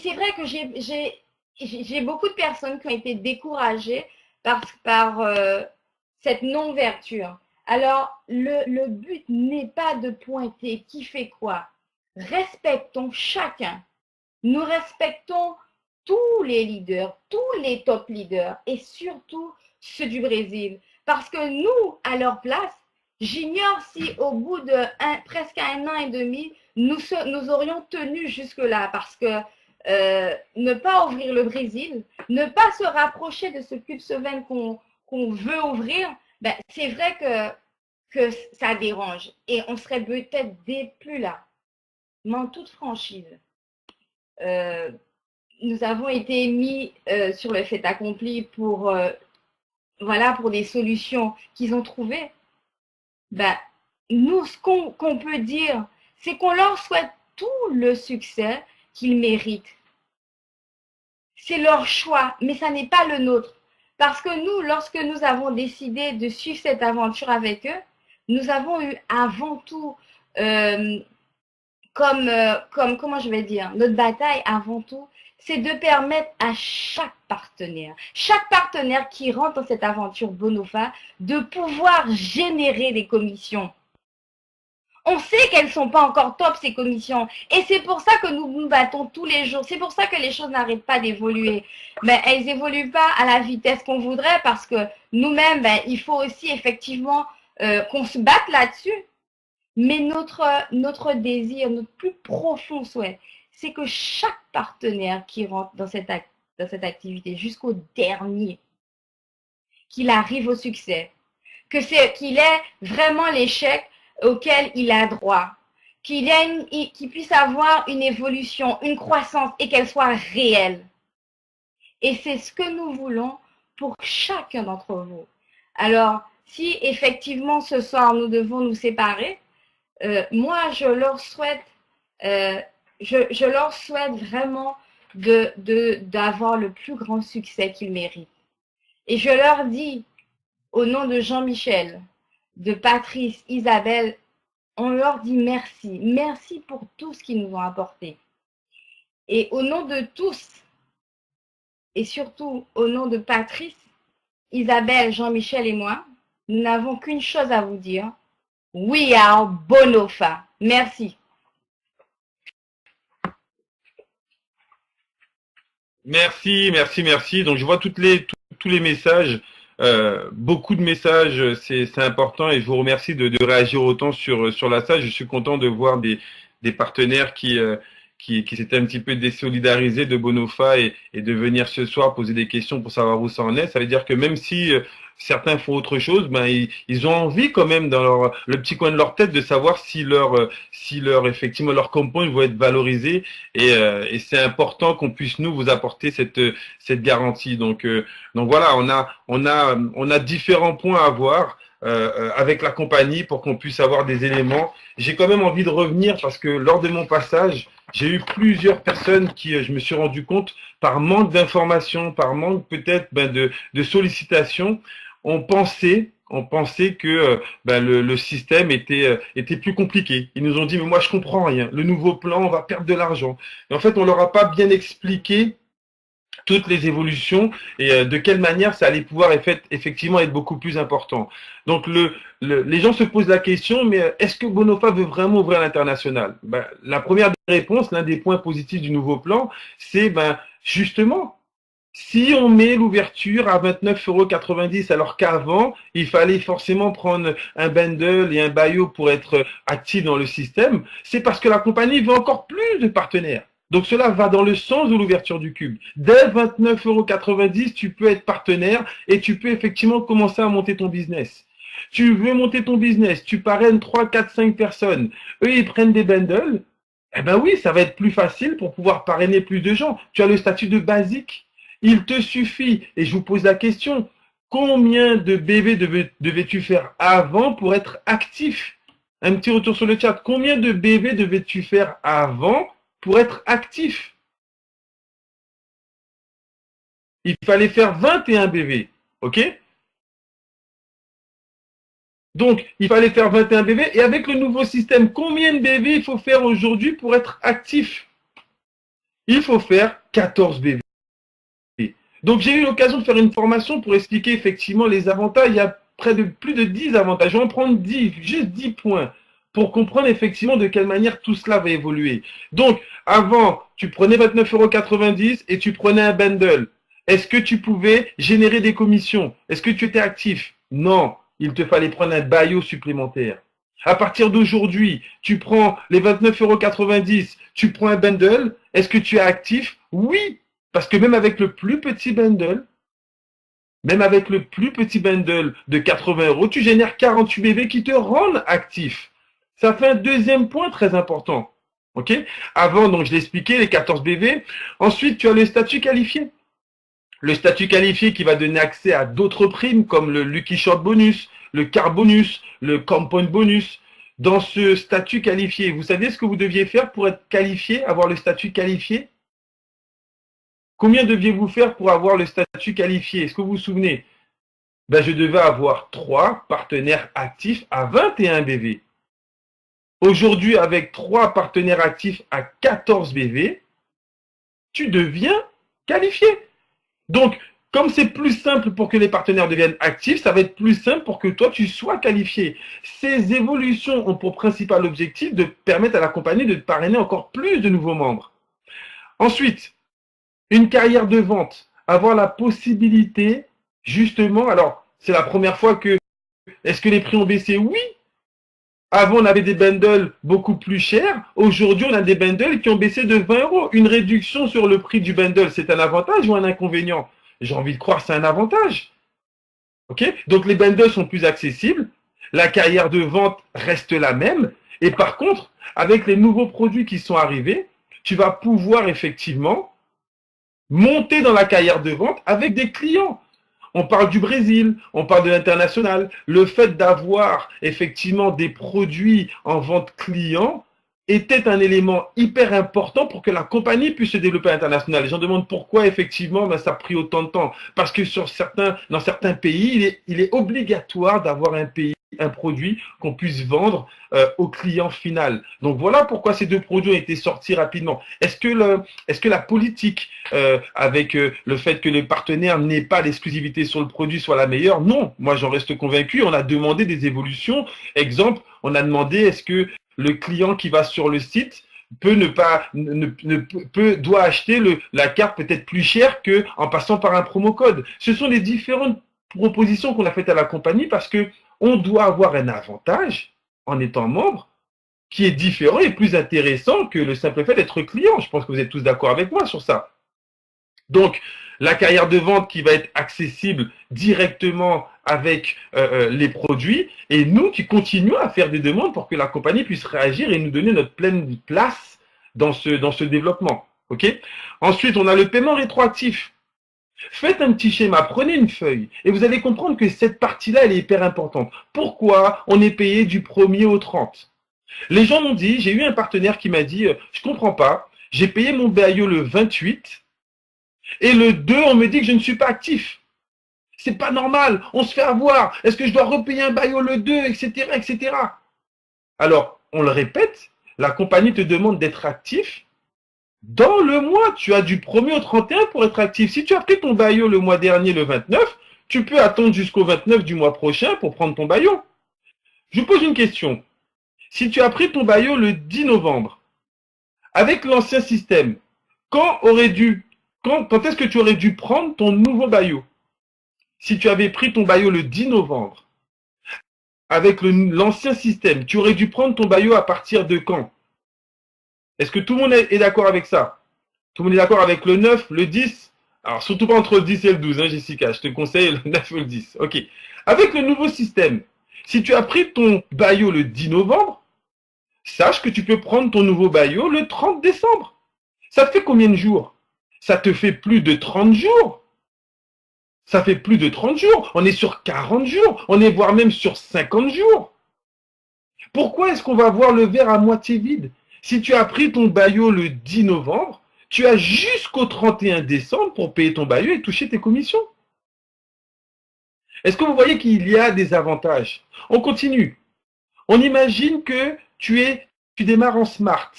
c'est vrai que j'ai beaucoup de personnes qui ont été découragées par cette non-ouverture. Alors, le but n'est pas de pointer qui fait quoi. Respectons chacun. Nous respectons tous les leaders, tous les top leaders et surtout ceux du Brésil. Parce que nous, à leur place, j'ignore si au bout de presque 1 an et demi, nous aurions tenu jusque-là. Parce que ne pas ouvrir le Brésil, ne pas se rapprocher de ce Club Seven qu'on veut ouvrir, ben, c'est vrai que ça dérange. Et on serait peut-être plus là. Mais en toute franchise, nous avons été mis sur le fait accompli pour des solutions qu'ils ont trouvées. Ben, nous, ce qu'on peut dire, c'est qu'on leur souhaite tout le succès qu'ils méritent. C'est leur choix, mais ça n'est pas le nôtre. Parce que nous, lorsque nous avons décidé de suivre cette aventure avec eux, nous avons eu avant tout, comment je vais dire, notre bataille avant tout, c'est de permettre à chaque partenaire qui rentre dans cette aventure Bonofa, de pouvoir générer des commissions. On sait qu'elles ne sont pas encore top, ces commissions. Et c'est pour ça que nous nous battons tous les jours. C'est pour ça que les choses n'arrêtent pas d'évoluer. Mais elles n'évoluent pas à la vitesse qu'on voudrait parce que nous-mêmes, il faut aussi effectivement qu'on se batte là-dessus. Mais notre désir, notre plus profond souhait, c'est que chaque partenaire qui rentre dans cette activité jusqu'au dernier, qu'il arrive au succès, qu'il ait vraiment l'échec auquel il a droit, qu'il puisse avoir une évolution, une croissance et qu'elle soit réelle. Et c'est ce que nous voulons pour chacun d'entre vous. Alors, si effectivement ce soir nous devons nous séparer, moi je leur souhaite vraiment d'avoir le plus grand succès qu'ils méritent. Et je leur dis, au nom de Jean-Michel, de Patrice, Isabelle, on leur dit merci. Merci pour tout ce qu'ils nous ont apporté. Et au nom de tous, et surtout au nom de Patrice, Isabelle, Jean-Michel et moi, nous n'avons qu'une chose à vous dire. We are Bonofa. Merci. Merci. Donc, je vois tous les messages. Beaucoup de messages, c'est important et je vous remercie de réagir autant sur la salle. Je suis content de voir des partenaires qui s'étaient un petit peu désolidarisés de Bonofa et de venir ce soir poser des questions pour savoir où ça en est. Ça veut dire que même si certains font autre chose, ben ils ont envie quand même dans le petit coin de leur tête de savoir si effectivement leurs compoints vont être valorisés et c'est important qu'on puisse nous vous apporter cette garantie. Donc voilà, on a différents points à voir. Avec la compagnie pour qu'on puisse avoir des éléments. J'ai quand même envie de revenir parce que lors de mon passage, j'ai eu plusieurs personnes qui, je me suis rendu compte, par manque d'informations, par manque peut-être de sollicitations, on pensait que le système était plus compliqué. Ils nous ont dit, mais moi je comprends rien, le nouveau plan, on va perdre de l'argent. Et en fait, on leur a pas bien expliqué toutes les évolutions et de quelle manière ça allait pouvoir effectivement être beaucoup plus important. Donc les gens se posent la question, mais est-ce que Bonofa veut vraiment ouvrir à l'international? La première réponse, l'un des points positifs du nouveau plan, c'est justement, si on met l'ouverture à 29,90 € alors qu'avant, il fallait forcément prendre un bundle et un bio pour être actif dans le système, c'est parce que la compagnie veut encore plus de partenaires. Donc cela va dans le sens de l'ouverture du cube. Dès 29,90 €, tu peux être partenaire et tu peux effectivement commencer à monter ton business. Tu veux monter ton business, tu parraines 3, 4, 5 personnes. Eux, ils prennent des bundles. Eh ben oui, ça va être plus facile pour pouvoir parrainer plus de gens. Tu as le statut de basique. Il te suffit, et je vous pose la question, combien de BV devais-tu faire avant pour être actif? Un petit retour sur le chat. Combien de BV devais-tu faire avant pour être actif? Il fallait faire 21 BV, ok? Donc, il fallait faire 21 BV, et avec le nouveau système, combien de BV il faut faire aujourd'hui pour être actif? Il faut faire 14 BV. Donc, j'ai eu l'occasion de faire une formation pour expliquer effectivement les avantages. Il y a plus de 10 avantages. Je vais en prendre 10, juste 10 points pour comprendre effectivement de quelle manière tout cela va évoluer. Donc, avant, tu prenais 29,90 € et tu prenais un bundle. Est-ce que tu pouvais générer des commissions? Est-ce que tu étais actif? Non, il te fallait prendre un bio supplémentaire. À partir d'aujourd'hui, tu prends les 29,90 €, tu prends un bundle. Est-ce que tu es actif? Oui, parce que même avec le plus petit bundle, de 80 €, tu génères 48 BV qui te rendent actif. Ça fait un deuxième point très important. Ok? Avant, donc, je l'ai expliqué, les 14 BV. Ensuite, tu as le statut qualifié. Le statut qualifié qui va donner accès à d'autres primes comme le Lucky Short Bonus, le Car Bonus, le Compound Bonus. Dans ce statut qualifié, vous savez ce que vous deviez faire pour être qualifié, avoir le statut qualifié? Combien deviez-vous faire pour avoir le statut qualifié? Est-ce que vous vous souvenez? Je devais avoir 3 partenaires actifs à 21 BV. Aujourd'hui, avec 3 partenaires actifs à 14 BV, tu deviens qualifié. Donc, comme c'est plus simple pour que les partenaires deviennent actifs, ça va être plus simple pour que toi, tu sois qualifié. Ces évolutions ont pour principal objectif de permettre à la compagnie de parrainer encore plus de nouveaux membres. Ensuite, une carrière de vente, avoir la possibilité, justement, alors, c'est la première fois que, est-ce que les prix ont baissé? Oui. Avant, on avait des bundles beaucoup plus chers. Aujourd'hui, on a des bundles qui ont baissé de 20 €. Une réduction sur le prix du bundle, c'est un avantage ou un inconvénient? J'ai envie de croire que c'est un avantage. Ok? Donc, les bundles sont plus accessibles. La carrière de vente reste la même. Et par contre, avec les nouveaux produits qui sont arrivés, tu vas pouvoir effectivement monter dans la carrière de vente avec des clients. On parle du Brésil, on parle de l'international. Le fait d'avoir effectivement des produits en vente client était un élément hyper important pour que la compagnie puisse se développer à l'international. Les gens demandent pourquoi effectivement ça a pris autant de temps. Parce que dans certains pays, il est obligatoire d'avoir un produit qu'on puisse vendre au client final. Donc voilà pourquoi ces deux produits ont été sortis rapidement. Est-ce que la politique avec le fait que les partenaires n'aient pas l'exclusivité sur le produit soit la meilleure? Non, moi j'en reste convaincu. On a demandé des évolutions. Exemple, on a demandé est-ce que le client qui va sur le site doit acheter la carte peut-être plus chère qu'en passant par un promo code. Ce sont les différentes propositions qu'on a faites à la compagnie parce que on doit avoir un avantage en étant membre qui est différent et plus intéressant que le simple fait d'être client. Je pense que vous êtes tous d'accord avec moi sur ça. Donc, la carrière de vente qui va être accessible directement avec les produits, et nous qui continuons à faire des demandes pour que la compagnie puisse réagir et nous donner notre pleine place dans ce développement. Okay. Ensuite, on a le paiement rétroactif. Faites un petit schéma, prenez une feuille et vous allez comprendre que cette partie-là, elle est hyper importante. Pourquoi on est payé du 1er au 30? Les gens m'ont dit, j'ai eu un partenaire qui m'a dit, je comprends pas, j'ai payé mon BAYO le 28 et le 2, on me dit que je ne suis pas actif. C'est pas normal, on se fait avoir. Est-ce que je dois repayer un BAYO le 2, etc., etc. Alors, on le répète, la compagnie te demande d'être actif. Dans le mois, tu as du 1er au 31 pour être actif. Si tu as pris ton BAYO le mois dernier, le 29, tu peux attendre jusqu'au 29 du mois prochain pour prendre ton BAYO. Je vous pose une question. Si tu as pris ton BAYO le 10 novembre, avec l'ancien système, quand est-ce que tu aurais dû prendre ton nouveau BAYO? Si tu avais pris ton BAYO le 10 novembre, avec l'ancien système, tu aurais dû prendre ton BAYO à partir de quand? Est-ce que tout le monde est d'accord avec ça? Tout le monde est d'accord avec le 9, le 10? Alors, surtout pas entre le 10 et le 12, hein, Jessica. Je te conseille le 9 ou le 10. OK. Avec le nouveau système, si tu as pris ton BAYO le 10 novembre, sache que tu peux prendre ton nouveau BAYO le 30 décembre. Ça te fait combien de jours? Ça te fait plus de 30 jours. Ça fait plus de 30 jours. On est sur 40 jours. On est voire même sur 50 jours. Pourquoi est-ce qu'on va voir le verre à moitié vide? Si tu as pris ton BAYO le 10 novembre, tu as jusqu'au 31 décembre pour payer ton BAYO et toucher tes commissions. Est-ce que vous voyez qu'il y a des avantages? On continue. On imagine que tu démarres en smart.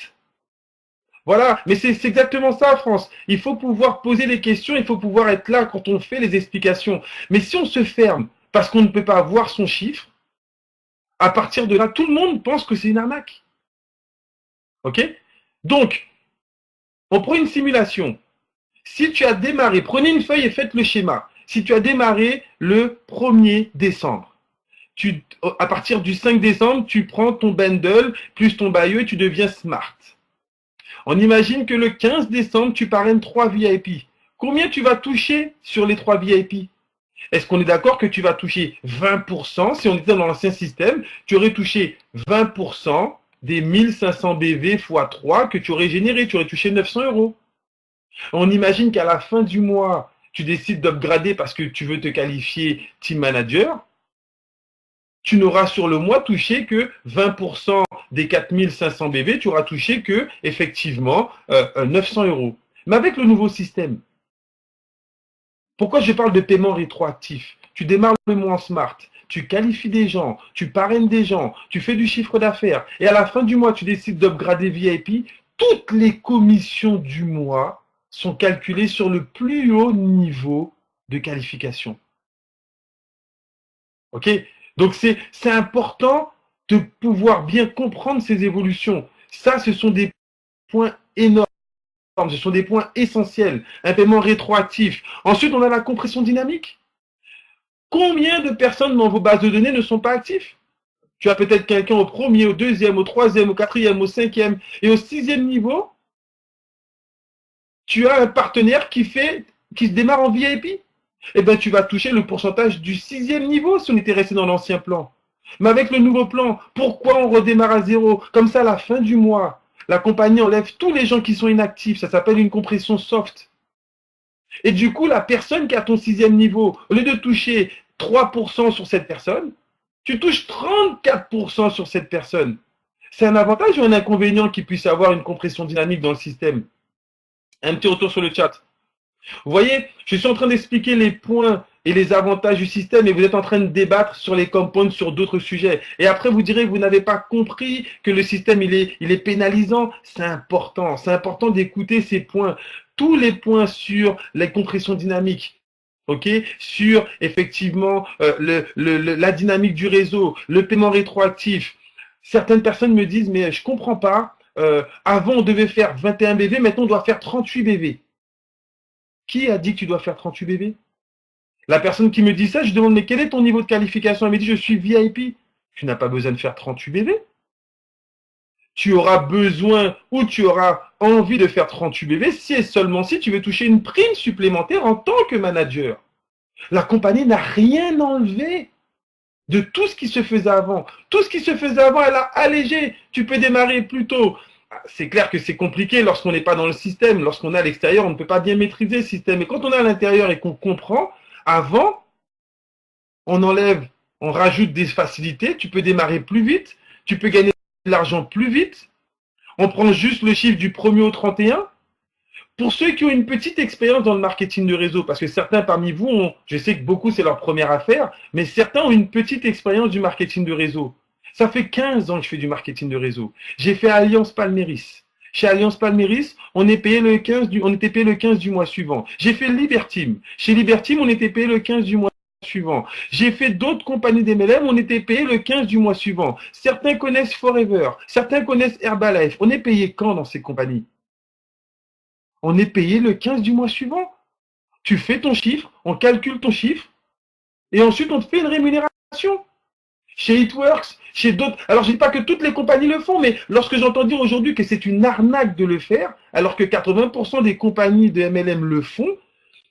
Voilà, mais c'est exactement ça, France. Il faut pouvoir poser les questions, il faut pouvoir être là quand on fait les explications. Mais si on se ferme parce qu'on ne peut pas voir son chiffre, à partir de là, tout le monde pense que c'est une arnaque. OK? Donc, on prend une simulation. Si tu as démarré, prenez une feuille et faites le schéma. Si tu as démarré le 1er décembre, à partir du 5 décembre, tu prends ton bundle plus ton BAYO et tu deviens smart. On imagine que le 15 décembre, tu parraines 3 VIP. Combien tu vas toucher sur les 3 VIP? Est-ce qu'on est d'accord que tu vas toucher 20%? Si on était dans l'ancien système, tu aurais touché 20% des 1500 BV x 3 que tu aurais généré. Tu aurais touché 900 €. On imagine qu'à la fin du mois, tu décides d'upgrader parce que tu veux te qualifier team manager. Tu n'auras sur le mois touché que 20% des 4500 BV, tu auras touché que, effectivement, 900 €. Mais avec le nouveau système, pourquoi je parle de paiement rétroactif? Tu démarres le mois en smart, tu qualifies des gens, tu parraines des gens, tu fais du chiffre d'affaires, et à la fin du mois, tu décides d'upgrader VIP, toutes les commissions du mois sont calculées sur le plus haut niveau de qualification. OK? Donc, c'est important de pouvoir bien comprendre ces évolutions. Ça, ce sont des points énormes. Ce sont des points essentiels. Un paiement rétroactif. Ensuite, on a la compression dynamique. Combien de personnes dans vos bases de données ne sont pas actifs? Tu as peut-être quelqu'un au 1er, au 2e, au 3e, au 4e, au 5e et au 6e niveau. Tu as un partenaire qui se démarre en VIP. Eh bien, tu vas toucher le pourcentage du 6e niveau si on était resté dans l'ancien plan. Mais avec le nouveau plan, pourquoi on redémarre à 0? Comme ça, à la fin du mois, la compagnie enlève tous les gens qui sont inactifs. Ça s'appelle une compression soft. Et du coup, la personne qui a ton 6e niveau, au lieu de toucher 3% sur cette personne, tu touches 34% sur cette personne. C'est un avantage ou un inconvénient qu'il puisse avoir une compression dynamique dans le système? Un petit retour sur le chat. Vous voyez, je suis en train d'expliquer les points et les avantages du système et vous êtes en train de débattre sur les compounds, sur d'autres sujets. Et après, vous direz que vous n'avez pas compris que le système, il est pénalisant. C'est important d'écouter ces points. Tous les points sur les compressions dynamiques, ok, sur effectivement la dynamique du réseau, le paiement rétroactif. Certaines personnes me disent, mais je comprends pas, avant on devait faire 21 BV, maintenant on doit faire 38 BV. Qui a dit que tu dois faire 38 BV? La personne qui me dit ça, je demande, mais quel est ton niveau de qualification? Elle me dit, je suis VIP. Tu n'as pas besoin de faire 38 BV. tu auras besoin ou tu auras envie de faire 38 BV si et seulement si tu veux toucher une prime supplémentaire en tant que manager. La compagnie n'a rien enlevé de tout ce qui se faisait avant. Tout ce qui se faisait avant, elle a allégé. Tu peux démarrer plus tôt. C'est clair que c'est compliqué lorsqu'on n'est pas dans le système. Lorsqu'on est à l'extérieur, on ne peut pas bien maîtriser le système. Et quand on est à l'intérieur et qu'on comprend, avant, on enlève, on rajoute des facilités. Tu peux démarrer plus vite. Tu peux gagner de l'argent plus vite. On prend juste le chiffre du 1er au 31. Pour ceux qui ont une petite expérience dans le marketing de réseau, parce que certains parmi vous, je sais que beaucoup c'est leur première affaire, mais certains ont une petite expérience du marketing de réseau. Ça fait 15 ans que je fais du marketing de réseau. J'ai fait Alliance Palméris. Chez Alliance Palméris, on était payé le 15 du mois suivant. J'ai fait Liberteam. Chez Liberteam, on était payé le 15 du mois suivant. J'ai fait d'autres compagnies d'MLM, on était payé le 15 du mois suivant. Certains connaissent Forever, certains connaissent Herbalife. On est payé quand dans ces compagnies? On est payé le 15 du mois suivant. Tu fais ton chiffre, on calcule ton chiffre, et ensuite on te fait une rémunération. Chez Hitworks, chez d'autres. Alors je ne dis pas que toutes les compagnies le font, mais lorsque j'entends dire aujourd'hui que c'est une arnaque de le faire, alors que 80% des compagnies de MLM le font,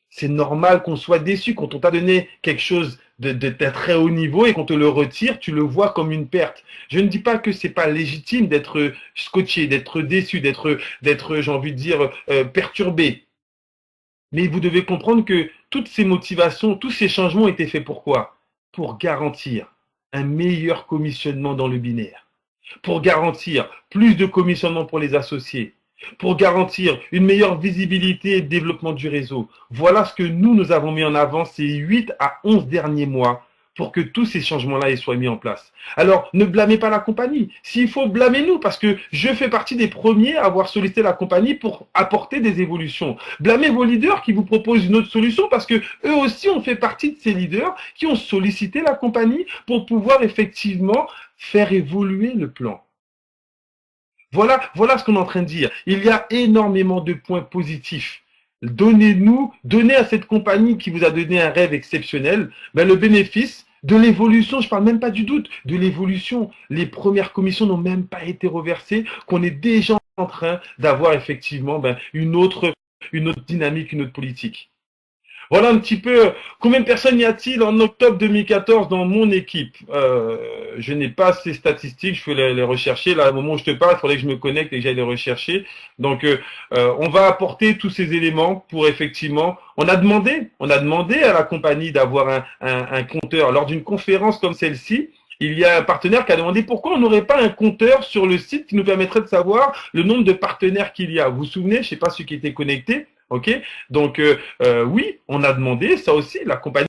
c'est normal qu'on soit déçu quand on t'a donné quelque chose de très haut niveau et qu'on te le retire, tu le vois comme une perte. Je ne dis pas que c'est pas légitime d'être scotché, d'être déçu, d'être, j'ai envie de dire, perturbé. Mais vous devez comprendre que toutes ces motivations, tous ces changements étaient faits pour quoi? Pour garantir un meilleur commissionnement dans le binaire, pour garantir plus de commissionnement pour les associés, pour garantir une meilleure visibilité et développement du réseau. Voilà ce que nous avons mis en avant ces 8 à 11 derniers mois pour que tous ces changements-là soient mis en place. Alors, ne blâmez pas la compagnie. S'il faut, blâmez-nous, parce que je fais partie des premiers à avoir sollicité la compagnie pour apporter des évolutions. Blâmez vos leaders qui vous proposent une autre solution, parce que eux aussi ont fait partie de ces leaders qui ont sollicité la compagnie pour pouvoir effectivement faire évoluer le plan. Voilà ce qu'on est en train de dire. Il y a énormément de points positifs. Donnez à cette compagnie qui vous a donné un rêve exceptionnel, le bénéfice de l'évolution. Je ne parle même pas du doute, de l'évolution. Les premières commissions n'ont même pas été reversées, qu'on est déjà en train d'avoir effectivement une autre dynamique, une autre politique. Voilà un petit peu combien de personnes y a-t-il en octobre 2014 dans mon équipe. Je n'ai pas ces statistiques, je peux les rechercher. Là, au moment où je te parle, il faudrait que je me connecte et que j'aille les rechercher. Donc, on va apporter tous ces éléments pour effectivement. On a demandé à la compagnie d'avoir un compteur. Lors d'une conférence comme celle-ci, il y a un partenaire qui a demandé pourquoi on n'aurait pas un compteur sur le site qui nous permettrait de savoir le nombre de partenaires qu'il y a. Vous vous souvenez, je ne sais pas ceux qui étaient connectés. Ok, donc oui, on a demandé ça aussi. La compagnie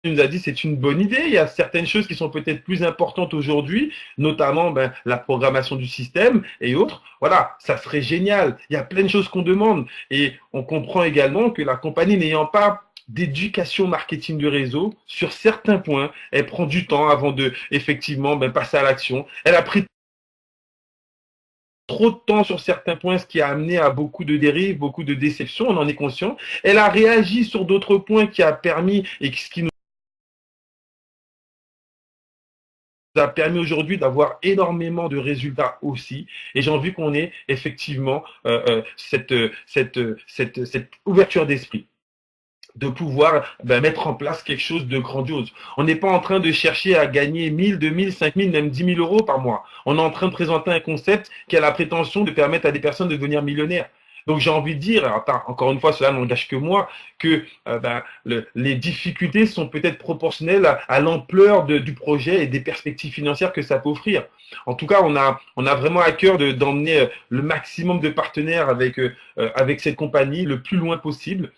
nous a dit c'est une bonne idée. Il y a certaines choses qui sont peut-être plus importantes aujourd'hui, notamment la programmation du système et autres. Voilà, ça serait génial. Il y a plein de choses qu'on demande et on comprend également que la compagnie n'ayant pas d'éducation marketing du réseau sur certains points, elle prend du temps avant de effectivement passer à l'action. Elle a pris trop de temps sur certains points, ce qui a amené à beaucoup de dérives, beaucoup de déceptions, on en est conscient. Elle a réagi sur d'autres points qui a permis, et ce qui nous a permis aujourd'hui d'avoir énormément de résultats aussi. Et j'ai envie qu'on ait effectivement cette ouverture d'esprit, de pouvoir mettre en place quelque chose de grandiose. On n'est pas en train de chercher à gagner 1000, 2000, 5000, même 10 000 euros par mois. On est en train de présenter un concept qui a la prétention de permettre à des personnes de devenir millionnaires. Donc j'ai envie de dire, encore une fois, cela n'engage que moi, que les difficultés sont peut-être proportionnelles à l'ampleur du projet et des perspectives financières que ça peut offrir. En tout cas, on a vraiment à cœur d'emmener le maximum de partenaires avec cette compagnie le plus loin possible.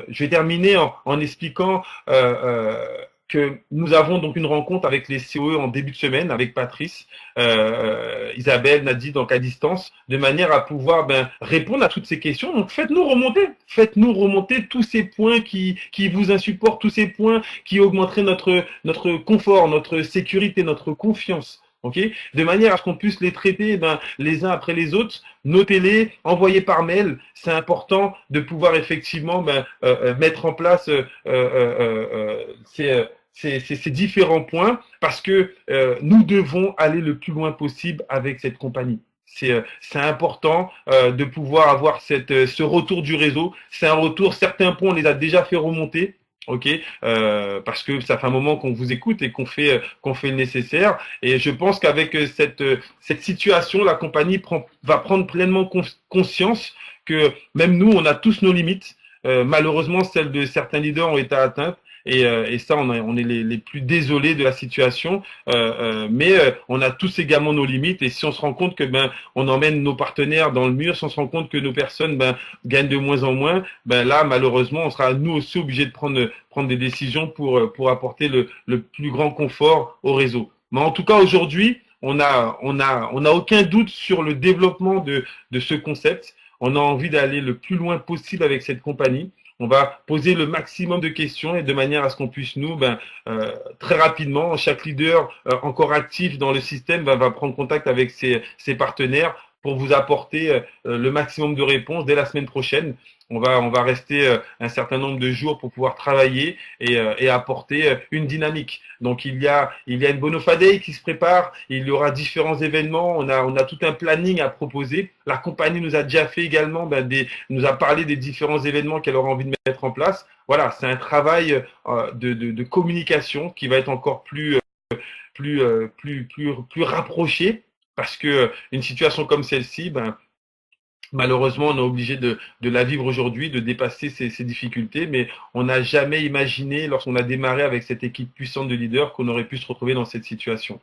Je vais terminer en expliquant que nous avons donc une rencontre avec les COE en début de semaine avec Patrice, Isabelle, Nadine, donc à distance, de manière à pouvoir répondre à toutes ces questions. Donc faites-nous remonter tous ces points qui vous insupportent, tous ces points qui augmenteraient notre confort, notre sécurité, notre confiance. Okay, de manière à ce qu'on puisse les traiter les uns après les autres, notez-les, envoyez par mail. C'est important de pouvoir effectivement mettre en place ces différents points parce que nous devons aller le plus loin possible avec cette compagnie. C'est important de pouvoir avoir ce retour du réseau. C'est un retour, certains points, on les a déjà fait remonter. Ok, parce que ça fait un moment qu'on vous écoute et qu'on fait le nécessaire. Et je pense qu'avec cette situation, la compagnie va prendre pleinement conscience que même nous, on a tous nos limites. Malheureusement, celles de certains leaders ont été atteintes. Et ça, on est les plus désolés de la situation, mais on a tous également nos limites. Et si on se rend compte que on emmène nos partenaires dans le mur, si on se rend compte que nos personnes gagnent de moins en moins, là malheureusement, on sera nous aussi obligés de prendre des décisions pour apporter le plus grand confort au réseau. Mais en tout cas aujourd'hui, on n'a aucun doute sur le développement de ce concept. On a envie d'aller le plus loin possible avec cette compagnie. On va poser le maximum de questions et de manière à ce qu'on puisse nous, très rapidement, chaque leader encore actif dans le système va prendre contact avec ses partenaires pour vous apporter le maximum de réponses dès la semaine prochaine. On va rester un certain nombre de jours pour pouvoir travailler et apporter une dynamique. Donc il y a une Bonofa Day qui se prépare, il y aura différents événements, on a tout un planning à proposer. La compagnie nous a déjà fait également nous a parlé des différents événements qu'elle aura envie de mettre en place. Voilà, c'est un travail de communication qui va être encore plus rapproché, parce que une situation comme celle-ci, malheureusement, on est obligé de la vivre aujourd'hui, de dépasser ces difficultés, mais on n'a jamais imaginé, lorsqu'on a démarré avec cette équipe puissante de leaders, qu'on aurait pu se retrouver dans cette situation.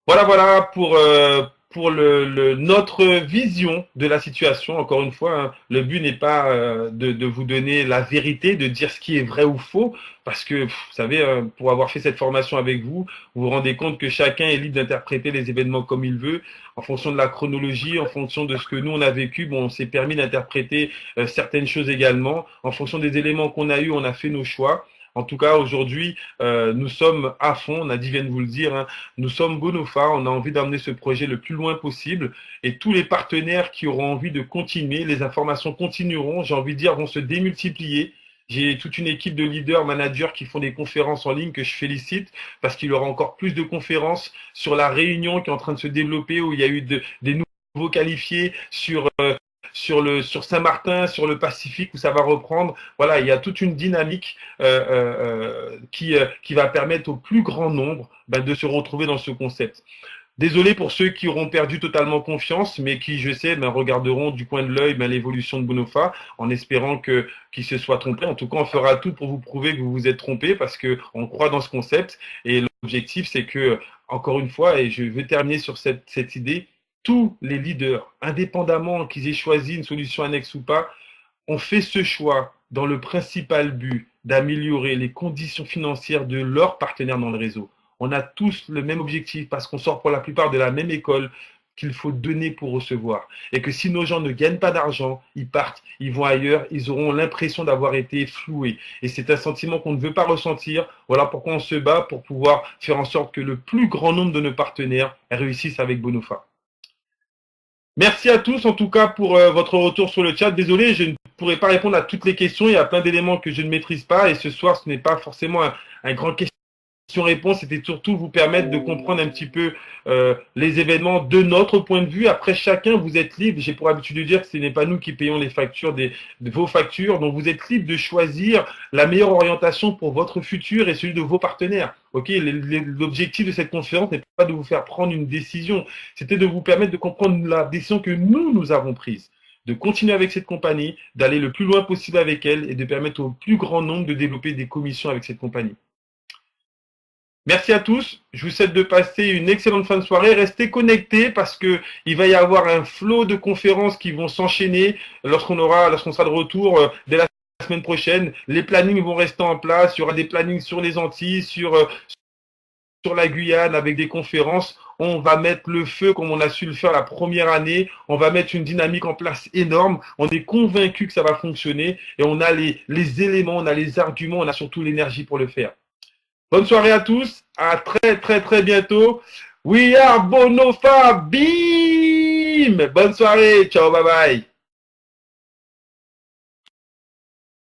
Voilà pour notre vision de la situation. Encore une fois, hein, le but n'est pas de vous donner la vérité, de dire ce qui est vrai ou faux, parce que vous savez, pour avoir fait cette formation avec vous, vous vous rendez compte que chacun est libre d'interpréter les événements comme il veut, en fonction de la chronologie, en fonction de ce que nous on a vécu. Bon, on s'est permis d'interpréter certaines choses également, en fonction des éléments qu'on a eu, on a fait nos choix. En tout cas, aujourd'hui, nous sommes à fond, Nadi vient de vous le dire, hein, nous sommes Bonofa, on a envie d'emmener ce projet le plus loin possible et tous les partenaires qui auront envie de continuer, les informations continueront, j'ai envie de dire, vont se démultiplier. J'ai toute une équipe de leaders, managers qui font des conférences en ligne que je félicite parce qu'il y aura encore plus de conférences sur la Réunion qui est en train de se développer où il y a eu des nouveaux qualifiés sur Saint-Martin, sur le Pacifique où ça va reprendre. Voilà, il y a toute une dynamique qui va permettre au plus grand nombre de se retrouver dans ce concept. Désolé pour ceux qui auront perdu totalement confiance, mais qui, je sais, regarderont du coin de l'œil l'évolution de Bonofa en espérant qu'ils se soient trompés. En tout cas, on fera tout pour vous prouver que vous vous êtes trompés parce qu'on croit dans ce concept. Et l'objectif, c'est que, encore une fois, et je vais terminer sur cette idée, tous les leaders, indépendamment qu'ils aient choisi une solution annexe ou pas, ont fait ce choix dans le principal but d'améliorer les conditions financières de leurs partenaires dans le réseau. On a tous le même objectif parce qu'on sort pour la plupart de la même école, qu'il faut donner pour recevoir. Et que si nos gens ne gagnent pas d'argent, ils partent, ils vont ailleurs, ils auront l'impression d'avoir été floués. Et c'est un sentiment qu'on ne veut pas ressentir. Voilà pourquoi on se bat pour pouvoir faire en sorte que le plus grand nombre de nos partenaires réussissent avec Bonofa. Merci à tous en tout cas pour votre retour sur le chat. Désolé, je ne pourrai pas répondre à toutes les questions. Il y a plein d'éléments que je ne maîtrise pas et ce soir, ce n'est pas forcément un grand question-réponse. C'était surtout vous permettre de comprendre un petit peu les événements de notre point de vue. Après, chacun, vous êtes libre. J'ai pour habitude de dire que ce n'est pas nous qui payons les factures de vos factures. Donc, vous êtes libre de choisir la meilleure orientation pour votre futur et celui de vos partenaires. Ok, l'objectif de cette conférence n'est pas de vous faire prendre une décision. C'était de vous permettre de comprendre la décision que nous avons prise. De continuer avec cette compagnie, d'aller le plus loin possible avec elle et de permettre au plus grand nombre de développer des commissions avec cette compagnie. Merci à tous. Je vous souhaite de passer une excellente fin de soirée. Restez connectés parce que il va y avoir un flot de conférences qui vont s'enchaîner lorsqu'on sera de retour dès la semaine prochaine. Les plannings vont rester en place. Il y aura des plannings sur les Antilles, sur la Guyane avec des conférences. On va mettre le feu comme on a su le faire la première année. On va mettre une dynamique en place énorme. On est convaincu que ça va fonctionner et on a les éléments, on a les arguments, on a surtout l'énergie pour le faire. Bonne soirée à tous, à très bientôt. We are Bonofa, bim! Bonne soirée, ciao, bye bye.